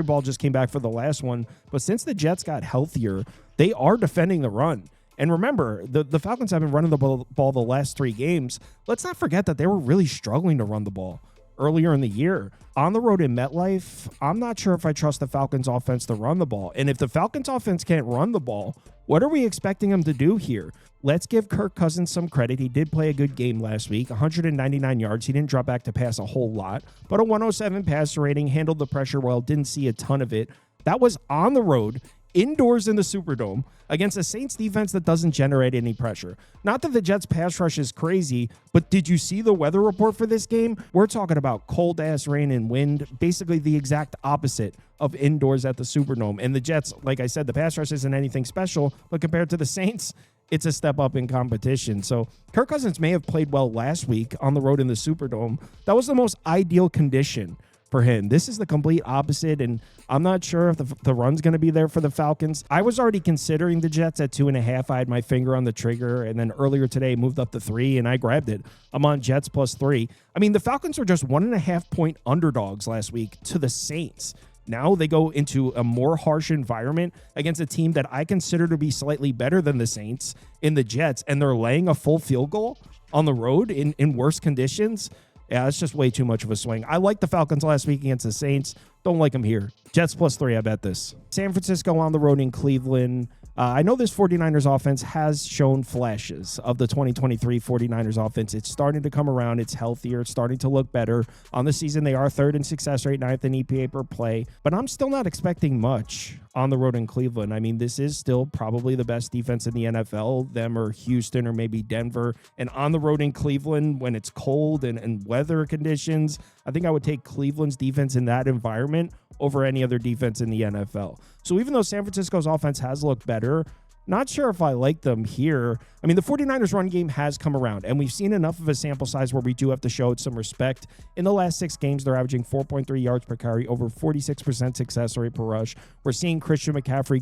Ball just came back for the last one, but since the Jets got healthier, they are defending the run. And remember, the Falcons have been running the ball the last 3 games. Let's not forget that they were really struggling to run the ball earlier in the year. On the road in MetLife, I'm not sure if I trust the Falcons offense to run the ball. And if the Falcons offense can't run the ball, what are we expecting them to do here? Let's give Kirk Cousins some credit. He did play a good game last week, 199 yards. He didn't drop back to pass a whole lot, but a 107 passer rating, handled the pressure well, didn't see a ton of it. That was on the road, indoors in the Superdome, against a Saints defense that doesn't generate any pressure. Not that the Jets pass rush is crazy, but did you see the weather report for this game? We're talking about cold-ass rain and wind, basically the exact opposite of indoors at the Superdome. And the Jets, like I said, the pass rush isn't anything special, but compared to the Saints, it's a step up in competition. So Kirk Cousins may have played well last week on the road in the Superdome. That was the most ideal condition for him. This is the complete opposite, and I'm not sure if the run's going to be there for the Falcons. I was already considering the Jets at 2.5. I had my finger on the trigger, and then earlier today moved up to 3, and I grabbed it. I'm on Jets plus 3. I mean, the Falcons were just 1.5-point underdogs last week to the Saints. Now they go into a more harsh environment against a team that I consider to be slightly better than the Saints in the Jets, and they're laying a full field goal on the road in worse conditions. Yeah, it's just way too much of a swing. I like the Falcons last week against the Saints. Don't like them here. Jets plus 3, I bet this. San Francisco on the road in Cleveland. I know this 49ers offense has shown flashes of the 2023 49ers offense. It's starting to come around. It's healthier. It's starting to look better. On the season, they are 3rd in success rate, 9th in EPA per play. But I'm still not expecting much on the road in Cleveland. I mean, this is still probably the best defense in the NFL, them or Houston or maybe Denver. And on the road in Cleveland, when it's cold and weather conditions, I think I would take Cleveland's defense in that environment over any other defense in the NFL. So even though San Francisco's offense has looked better, not sure if I like them here. I mean, the 49ers run game has come around, and we've seen enough of a sample size where we do have to show it some respect. In the last 6 games, they're averaging 4.3 yards per carry, over 46% success rate per rush. We're seeing Christian McCaffrey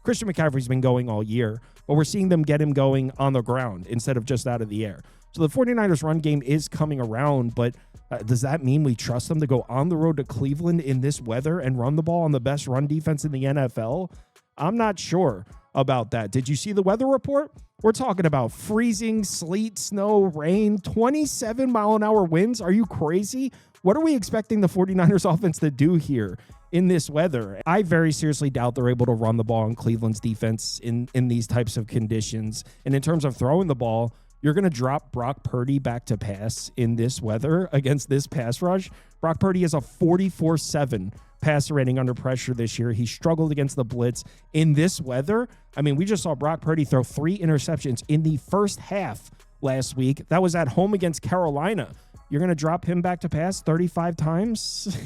Christian McCaffrey's been going all year, but we're seeing them get him going on the ground instead of just out of the air. So the 49ers run game is coming around, but does that mean we trust them to go on the road to Cleveland in this weather and run the ball on the best run defense in the NFL? I'm not sure about that. Did you see the weather report? We're talking about freezing, sleet, snow, rain, 27-mile-an-hour winds. Are you crazy? What are we expecting the 49ers offense to do here in this weather? I very seriously doubt they're able to run the ball on Cleveland's defense in these types of conditions. And in terms of throwing the ball, you're going to drop Brock Purdy back to pass in this weather against this pass rush. Brock Purdy has a 44.7 passer rating under pressure this year. He struggled against the blitz in this weather. I mean, we just saw Brock Purdy throw 3 interceptions in the first half last week. That was at home against Carolina. You're going to drop him back to pass 35 times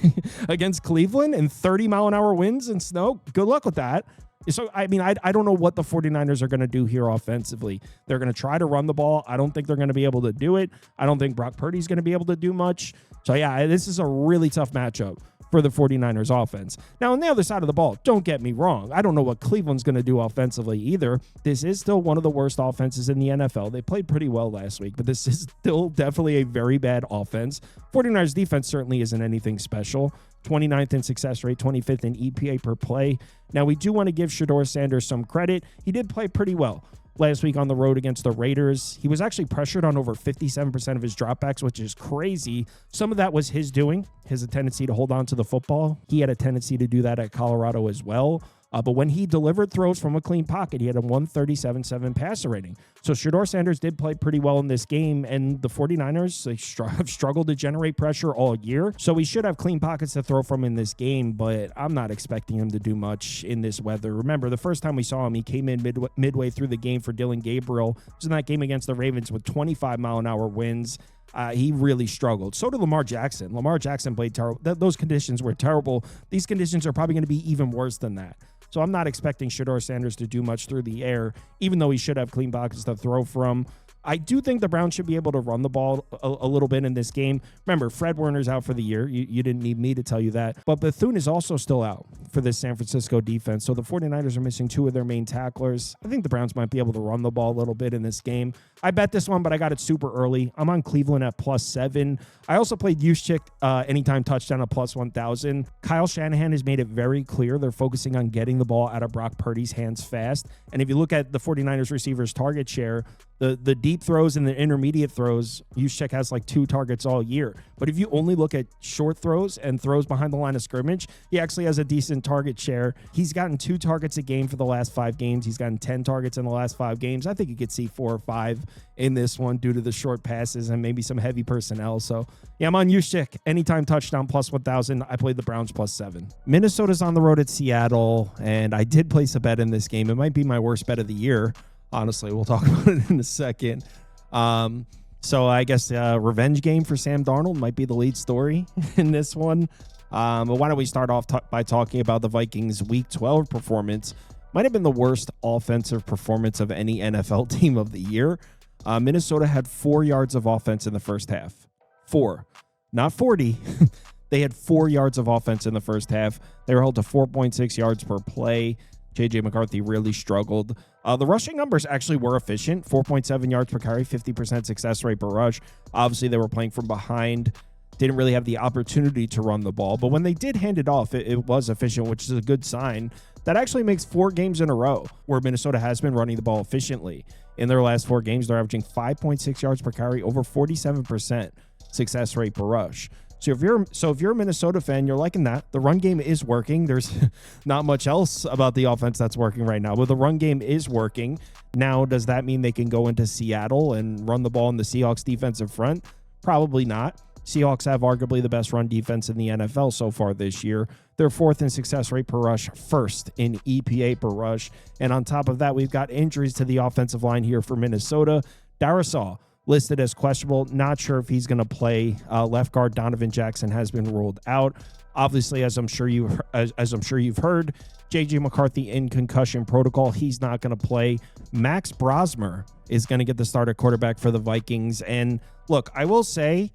against Cleveland and 30-mile-an-hour winds and snow? Good luck with that. So, I mean, I don't know what the 49ers are going to do here offensively. They're going to try to run the ball. I don't think they're going to be able to do it. I don't think Brock Purdy's going to be able to do much. So, yeah, this is a really tough matchup for the 49ers offense. Now, on the other side of the ball, don't get me wrong. I don't know what Cleveland's going to do offensively either. This is still one of the worst offenses in the NFL. They played pretty well last week, but this is still definitely a very bad offense. 49ers defense certainly isn't anything special. 29th in success rate, 25th in EPA per play. Now, we do want to give Shedeur Sanders some credit. He did play pretty well last week on the road against the Raiders. He was actually pressured on over 57% of his dropbacks, which is crazy. Some of that was his doing, his tendency to hold on to the football. He had a tendency to do that at Colorado as well. But when he delivered throws from a clean pocket, he had a 137.7 passer rating. So Shedeur Sanders did play pretty well in this game, and the 49ers have struggled to generate pressure all year. So we should have clean pockets to throw from in this game, but I'm not expecting him to do much in this weather. Remember, the first time we saw him, he came in midway through the game for Dylan Gabriel. It was in that game against the Ravens with 25-mile-an-hour winds. He really struggled. So did Lamar Jackson. Lamar Jackson played terrible. Those conditions were terrible. These conditions are probably going to be even worse than that. So I'm not expecting Shedeur Sanders to do much through the air, even though he should have clean pockets to throw from. I do think the Browns should be able to run the ball a little bit in this game. Remember, Fred Warner's out for the year. You didn't need me to tell you that. But Bethune is also still out for this San Francisco defense. So the 49ers are missing 2 of their main tacklers. I think the Browns might be able to run the ball a little bit in this game. I bet this one, but I got it super early. I'm on Cleveland at +7. I also played Juszczyk anytime touchdown at +1,000. Kyle Shanahan has made it very clear they're focusing on getting the ball out of Brock Purdy's hands fast. And if you look at the 49ers receivers' target share, the deep throws and the intermediate throws, Juszczyk has like 2 targets all year. But if you only look at short throws and throws behind the line of scrimmage, he actually has a decent target share. He's gotten 2 targets a game for the last 5 games. He's gotten 10 targets in the last 5 games. I think you could see 4 or 5 in this one due to the short passes and maybe some heavy personnel. So, yeah, I'm on Juszczyk. Anytime touchdown +1,000. I played the Browns +7. Minnesota's on the road at Seattle, and I did place a bet in this game. It might be my worst bet of the year. Honestly, we'll talk about it in a second. So I guess revenge game for Sam Darnold might be the lead story in this one. But why don't we start off by talking about the Vikings' Week 12 performance. Might have been the worst offensive performance of any NFL team of the year. Minnesota had 4 yards of offense in the first half. 4, not 40. They had 4 yards of offense in the first half. They were held to 4.6 yards per play. J.J. McCarthy really struggled. The rushing numbers actually were efficient. 4.7 yards per carry, 50% success rate per rush. Obviously, they were playing from behind. Didn't really have the opportunity to run the ball. But when they did hand it off, it was efficient, which is a good sign. That actually makes 4 games in a row where Minnesota has been running the ball efficiently. In their last 4 games, they're averaging 5.6 yards per carry, over 47% success rate per rush. So if you're a Minnesota fan, you're liking that. The run game is working. There's not much else about the offense that's working right now, but the run game is working. Now, does that mean they can go into Seattle and run the ball in the Seahawks defensive front? Probably not. Seahawks have arguably the best run defense in the NFL so far this year. They're 4th in success rate per rush, 1st in EPA per rush. And on top of that, we've got injuries to the offensive line here for Minnesota. Darrisaw listed as questionable. Not sure if he's going to play. Left guard Donovan Jackson has been ruled out. Obviously, as I'm sure you've heard, J.J. McCarthy in concussion protocol. He's not going to play. Max Brosmer is going to get the start at quarterback for the Vikings. And look, I will say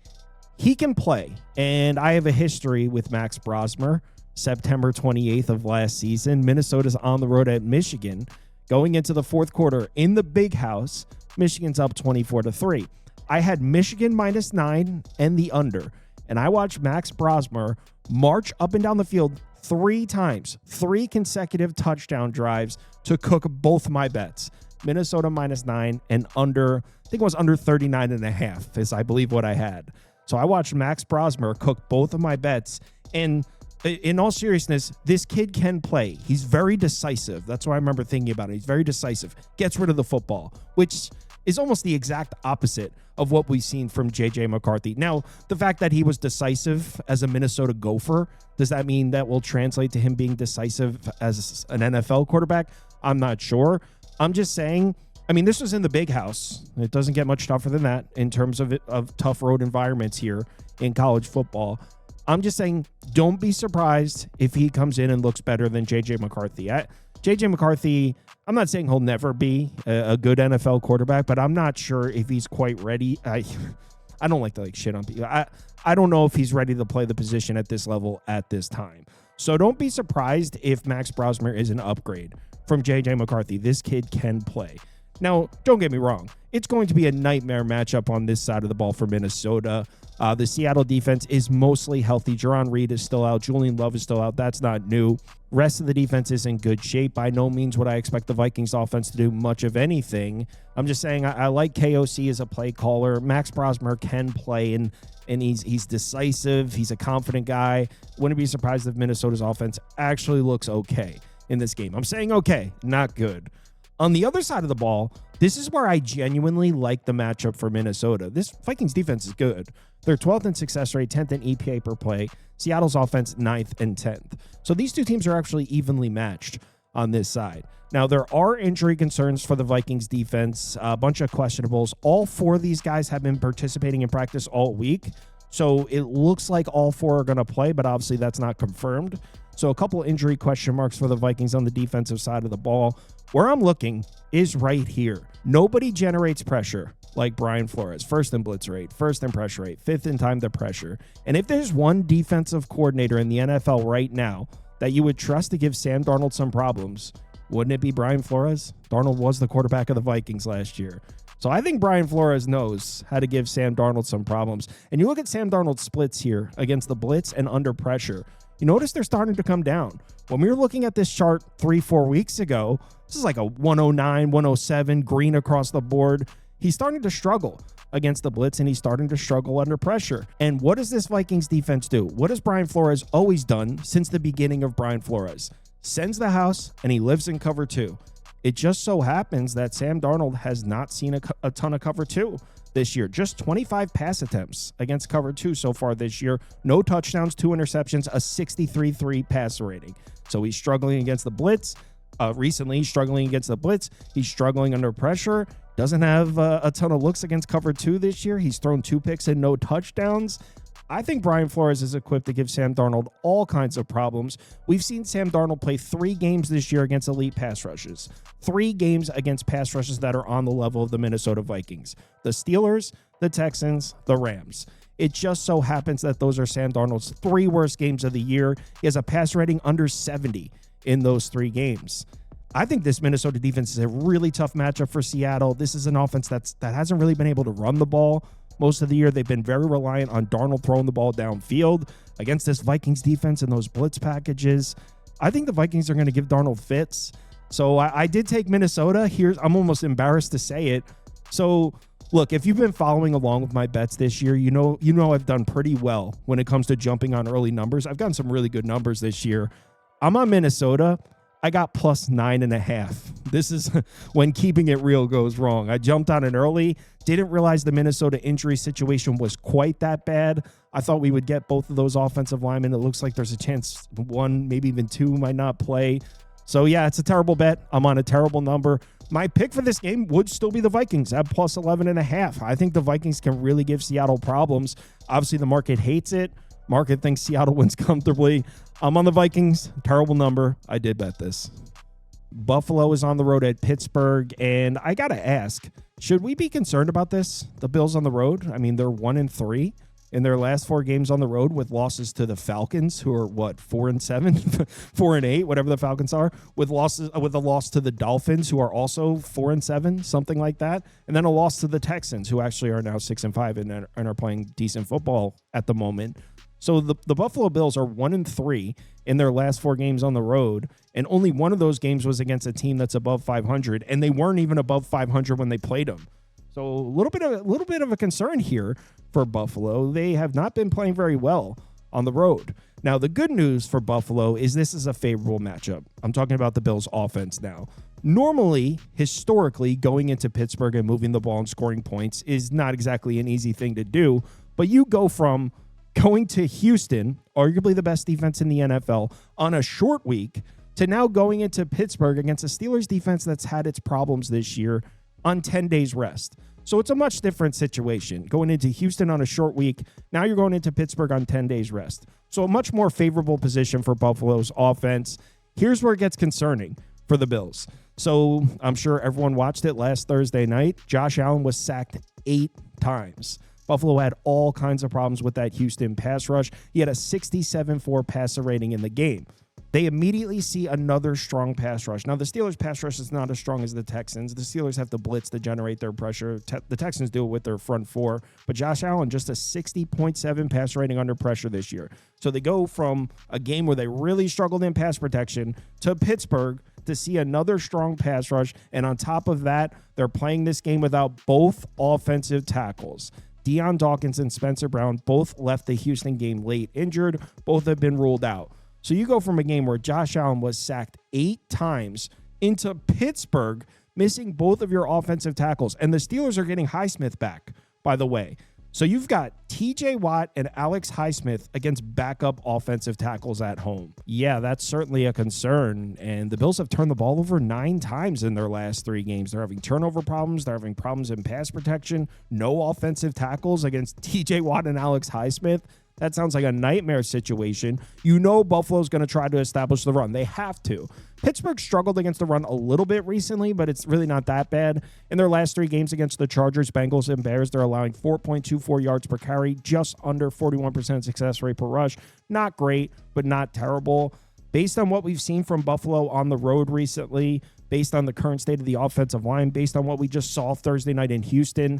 he can play. And I have a history with Max Brosmer. September 28th of last season, Minnesota's on the road at Michigan. Going into the fourth quarter in the Big House, Michigan's up 24-3. I had Michigan -9 and the under. And I watched Max Brosmer march up and down the field 3 times, 3 consecutive touchdown drives to cook both my bets. Minnesota -9 and under, I think it was under 39.5 is I believe what I had. So I watched Max Brosmer cook both of my bets. And in all seriousness, this kid can play. He's very decisive. That's what I remember thinking about it. He's very decisive. Gets rid of the football, which is almost the exact opposite of what we've seen from J.J. McCarthy. Now, the fact that he was decisive as a Minnesota Gopher, does that mean that will translate to him being decisive as an NFL quarterback? I'm not sure. I'm just saying, I mean, this was in the Big House. It doesn't get much tougher than that in terms of tough road environments here in college football. I'm just saying, don't be surprised if he comes in and looks better than J.J. McCarthy. J.J. McCarthy, I'm not saying he'll never be a good NFL quarterback, but I'm not sure if he's quite ready. I don't like to shit on people. I don't know if he's ready to play the position at this level at this time. So don't be surprised if Max Brosmer is an upgrade from J.J. McCarthy. This kid can play. Now, don't get me wrong. It's going to be a nightmare matchup on this side of the ball for Minnesota. The Seattle defense is mostly healthy. Jaron Reed is still out. Julian Love is still out. That's not new. Rest of the defense is in good shape. By no means would I expect the Vikings offense to do much of anything. I'm just saying I like KOC as a play caller. Max Brosmer can play, and he's decisive. He's a confident guy. Wouldn't be surprised if Minnesota's offense actually looks okay in this game. I'm saying okay, not good. On the other side of the ball, this is where I genuinely like the matchup for Minnesota. This Vikings defense is good. They're 12th in success rate, 10th in EPA per play. Seattle's offense, 9th and 10th. So these two teams are actually evenly matched on this side. Now, there are injury concerns for the Vikings defense, a bunch of questionables. All 4 of these guys have been participating in practice all week. So it looks like all 4 are going to play, but obviously that's not confirmed. So a couple injury question marks for the Vikings on the defensive side of the ball. Where I'm looking is right here. Nobody generates pressure like Brian Flores. 1st in blitz rate, 1st in pressure rate, 5th in time to pressure. And if there's one defensive coordinator in the NFL right now that you would trust to give Sam Darnold some problems, wouldn't it be Brian Flores? Darnold was the quarterback of the Vikings last year. So I think Brian Flores knows how to give Sam Darnold some problems. And you look at Sam Darnold's splits here against the blitz and under pressure. You notice they're starting to come down. When we were looking at this chart 3-4 weeks ago, this is like a 109, 107, green across the board. He's starting to struggle against the blitz, and he's starting to struggle under pressure. And what does this Vikings defense do? What has Brian Flores always done since the beginning of Brian Flores? Sends the house, and he lives in cover 2. It just so happens that Sam Darnold has not seen a ton of cover 2 this year. Just 25 pass attempts against cover 2 so far this year. No touchdowns, 2 interceptions, a 63.3 passer rating. So he's struggling against the blitz. Recently, he's struggling against the blitz. He's struggling under pressure. Doesn't have a ton of looks against cover 2 this year. He's thrown 2 picks and no touchdowns. I think Brian Flores is equipped to give Sam Darnold all kinds of problems. We've seen Sam Darnold play 3 games this year against elite pass rushes. 3 games against pass rushes that are on the level of the Minnesota Vikings. The Steelers, the Texans, the Rams. It just so happens that those are Sam Darnold's 3 worst games of the year. He has a pass rating under 70 in those 3 games. I think this Minnesota defense is a really tough matchup for Seattle. This is an offense that hasn't really been able to run the ball most of the year. They've been very reliant on Darnold throwing the ball downfield against this Vikings defense and those blitz packages. I think the Vikings are going to give Darnold fits. So I did take Minnesota. I'm almost embarrassed to say it. So look, if you've been following along with my bets this year, you know I've done pretty well when it comes to jumping on early numbers. I've gotten some really good numbers this year. I'm on Minnesota. I got plus 9.5. This is when keeping it real goes wrong. I jumped on it early, didn't realize the Minnesota injury situation was quite that bad. I thought we would get both of those offensive linemen. It looks like there's a chance one, maybe even two might not play. So, yeah, it's a terrible bet. I'm on a terrible number. My pick for this game would still be the Vikings at plus 11.5. I think the Vikings can really give Seattle problems. Obviously, the market hates it. Market thinks Seattle wins comfortably. I'm on the Vikings. Terrible number. I did bet this. Buffalo is on the road at Pittsburgh, and I got to ask, should we be concerned about this? The Bills on the road? I mean, they're 1-3 in their last 4 games on the road with losses to the Falcons, who are, 4-7, 4-8, whatever the Falcons are, with a loss to the Dolphins, who are also 4-7, something like that, and then a loss to the Texans, who actually are now 6-5 and are playing decent football at the moment. So the Buffalo Bills are 1-3 in their last 4 games on the road, and only one of those games was against a team that's above 500, and they weren't even above 500 when they played them. So a little bit of a concern here for Buffalo. They have not been playing very well on the road. Now, the good news for Buffalo is this is a favorable matchup. I'm talking about the Bills' offense now. Normally, historically, going into Pittsburgh and moving the ball and scoring points is not exactly an easy thing to do, but you go from going to Houston, arguably the best defense in the NFL, on a short week, to now going into Pittsburgh against a Steelers defense that's had its problems this year on 10 days rest. So it's a much different situation. Going into Houston on a short week, now you're going into Pittsburgh on 10 days rest. So a much more favorable position for Buffalo's offense. Here's where it gets concerning for the Bills. So I'm sure everyone watched it last Thursday night. Josh Allen was sacked 8 times. Buffalo had all kinds of problems with that Houston pass rush. He had a 67.4 passer rating in the game. They immediately see another strong pass rush. Now, the Steelers' pass rush is not as strong as the Texans. The Steelers have to blitz to generate their pressure. The Texans do it with their front 4. But Josh Allen, just a 60.7 passer rating under pressure this year. So they go from a game where they really struggled in pass protection to Pittsburgh to see another strong pass rush. And on top of that, they're playing this game without both offensive tackles. Deion Dawkins and Spencer Brown both left the Houston game late injured. Both have been ruled out. So you go from a game where Josh Allen was sacked 8 times into Pittsburgh, missing both of your offensive tackles. And the Steelers are getting Highsmith back, by the way. So you've got TJ Watt and Alex Highsmith against backup offensive tackles at home. Yeah, that's certainly a concern. And the Bills have turned the ball over 9 times in their last 3 games. They're having turnover problems. They're having problems in pass protection. No offensive tackles against TJ Watt and Alex Highsmith. That sounds like a nightmare situation. You know Buffalo's going to try to establish the run. They have to. Pittsburgh struggled against the run a little bit recently, but it's really not that bad. In their last 3 games against the Chargers, Bengals, and Bears, they're allowing 4.24 yards per carry, just under 41% success rate per rush. Not great, but not terrible. Based on what we've seen from Buffalo on the road recently, based on the current state of the offensive line, based on what we just saw Thursday night in Houston,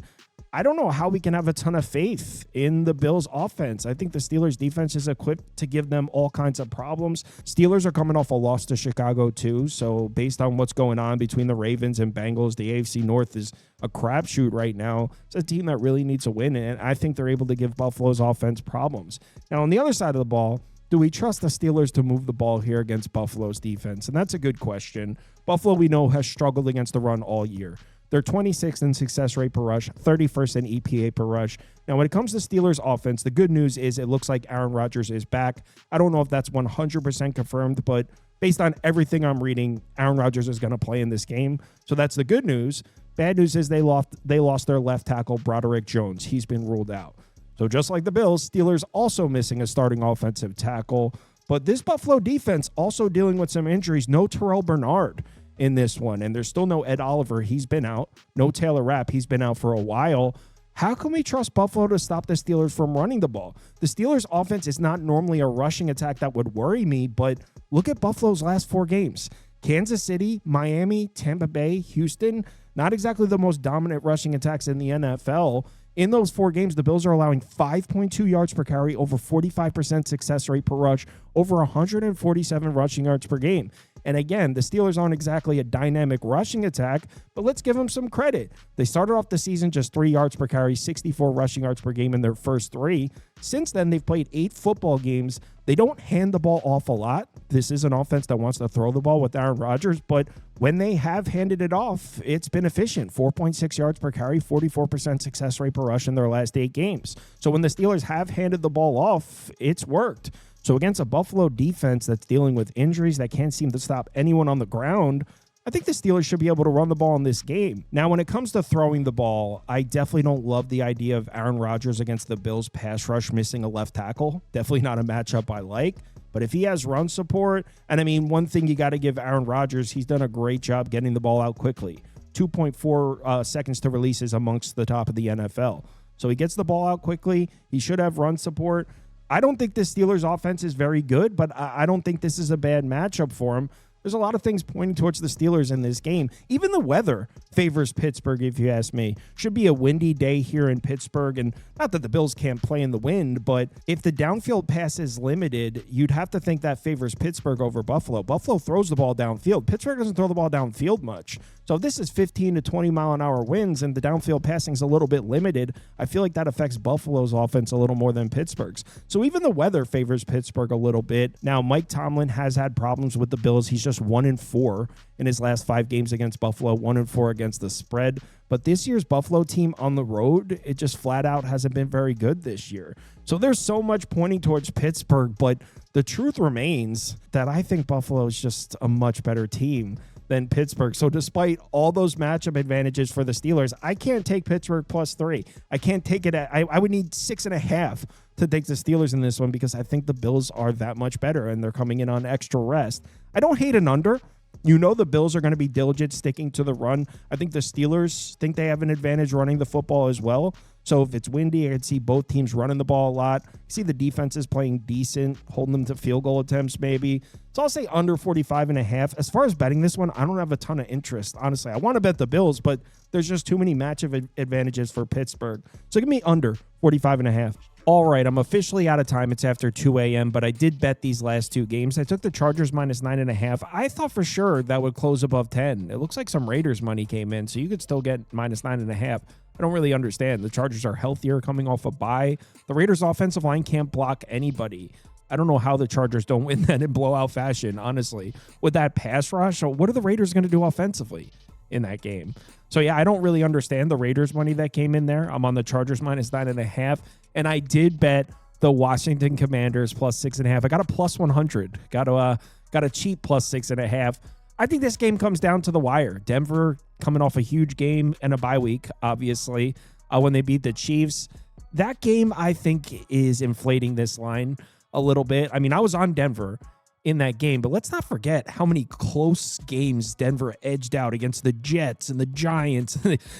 I don't know how we can have a ton of faith in the Bills' offense. I think the Steelers' defense is equipped to give them all kinds of problems. Steelers are coming off a loss to Chicago, too. So based on what's going on between the Ravens and Bengals, the AFC North is a crapshoot right now. It's a team that really needs a win, and I think they're able to give Buffalo's offense problems. Now, on the other side of the ball, do we trust the Steelers to move the ball here against Buffalo's defense? And that's a good question. Buffalo, we know, has struggled against the run all year. They're 26th in success rate per rush, 31st in EPA per rush. Now, when it comes to Steelers offense, the good news is it looks like Aaron Rodgers is back. I don't know if that's 100% confirmed, but based on everything I'm reading, Aaron Rodgers is going to play in this game. So that's the good news. Bad news is they lost their left tackle, Broderick Jones. He's been ruled out. So just like the Bills, Steelers also missing a starting offensive tackle. But this Buffalo defense also dealing with some injuries. No Terrell Bernard in this one. And there's still no Ed Oliver. He's been out. No Taylor Rapp. He's been out for a while. How can we trust Buffalo to stop the Steelers from running the ball? The Steelers' offense is not normally a rushing attack that would worry me, but look at Buffalo's last 4 games. Kansas City, Miami, Tampa Bay, Houston, not exactly the most dominant rushing attacks in the NFL. In those 4 games, the Bills are allowing 5.2 yards per carry, over 45% success rate per rush, over 147 rushing yards per game. And again, the Steelers aren't exactly a dynamic rushing attack, but let's give them some credit. They started off the season just 3 yards per carry, 64 rushing yards per game in their first 3. Since then, they've played 8 football games. They don't hand the ball off a lot. This is an offense that wants to throw the ball with Aaron Rodgers, but when they have handed it off, it's been efficient. 4.6 yards per carry, 44% success rate per rush in their last 8 games. So when the Steelers have handed the ball off, it's worked. So against a Buffalo defense that's dealing with injuries that can't seem to stop anyone on the ground, I think the Steelers should be able to run the ball in this game. Now, when it comes to throwing the ball, I definitely don't love the idea of Aaron Rodgers against the Bills pass rush missing a left tackle. Definitely not a matchup I like. But if he has run support, and I mean, one thing you got to give Aaron Rodgers, he's done a great job getting the ball out quickly. 2.4 seconds to release is amongst the top of the NFL. So he gets the ball out quickly. He should have run support. I don't think the Steelers offense is very good, but I don't think this is a bad matchup for him. There's a lot of things pointing towards the Steelers in this game. Even the weather favors Pittsburgh, if you ask me. Should be a windy day here in Pittsburgh, and not that the Bills can't play in the wind, but if the downfield pass is limited, you'd have to think that favors Pittsburgh over Buffalo. Buffalo throws the ball downfield. Pittsburgh doesn't throw the ball downfield much. So if this is 15 to 20 mile an hour winds and the downfield passing is a little bit limited, I feel like that affects Buffalo's offense a little more than Pittsburgh's. So even the weather favors Pittsburgh a little bit. Now, Mike Tomlin has had problems with the Bills. He's just 1-4 in his last 5 games against Buffalo, 1-4 against the spread. But this year's Buffalo team on the road, it just flat out hasn't been very good this year. So there's so much pointing towards Pittsburgh, but the truth remains that I think Buffalo is just a much better team than Pittsburgh. So despite all those matchup advantages for the Steelers, I can't take Pittsburgh +3. I can't take it I would need 6.5 to take the Steelers in this one because I think the Bills are that much better and they're coming in on extra rest. I don't hate an under. You know the Bills are going to be diligent sticking to the run. I think the Steelers think they have an advantage running the football as well. So if it's windy, I could see both teams running the ball a lot. See the defenses playing decent, holding them to field goal attempts maybe. So I'll say under 45.5. As far as betting this one, I don't have a ton of interest, honestly. I want to bet the Bills, but there's just too many matchup advantages for Pittsburgh. So give me under 45.5. All right, I'm officially out of time. It's after 2 a.m., but I did bet these last 2 games. I took the Chargers -9.5. I thought for sure that would close above 10. It looks like some Raiders money came in, so you could still get -9.5. I don't really understand. The Chargers are healthier coming off a bye. The Raiders' offensive line can't block anybody. I don't know how the Chargers don't win that in blowout fashion, honestly. With that pass rush, what are the Raiders going to do offensively in that game? So, yeah, I don't really understand the Raiders money that came in there. I'm on the Chargers -9.5, and I did bet the Washington Commanders +6.5. I got a +100. Got a cheap +6.5. I think this game comes down to the wire. Denver coming off a huge game and a bye week, obviously, when they beat the Chiefs. That game, I think, is inflating this line a little bit. I mean, I was on Denver in that game, but let's not forget how many close games Denver edged out against the Jets and the Giants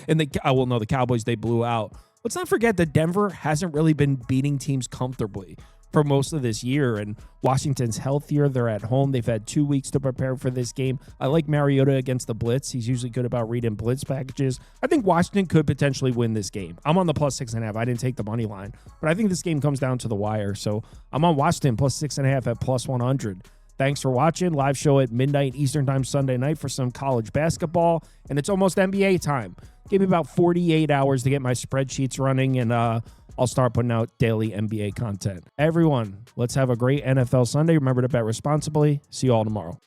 and the Cowboys they blew out. Let's not forget that Denver hasn't really been beating teams comfortably for most of this year, and Washington's healthier. They're at home. They've had 2 weeks to prepare for this game. I like Mariota against the blitz. He's usually good about reading blitz packages. I think Washington could potentially win this game. I'm on the +6.5. I didn't take the money line, but I think this game comes down to the wire. So I'm on Washington +6.5 at +100. Thanks for watching. Live show at midnight Eastern time Sunday night for some college basketball, and it's almost NBA time. Give me about 48 hours to get my spreadsheets running, and I'll start putting out daily NBA content. Everyone, let's have a great NFL Sunday. Remember to bet responsibly. See you all tomorrow.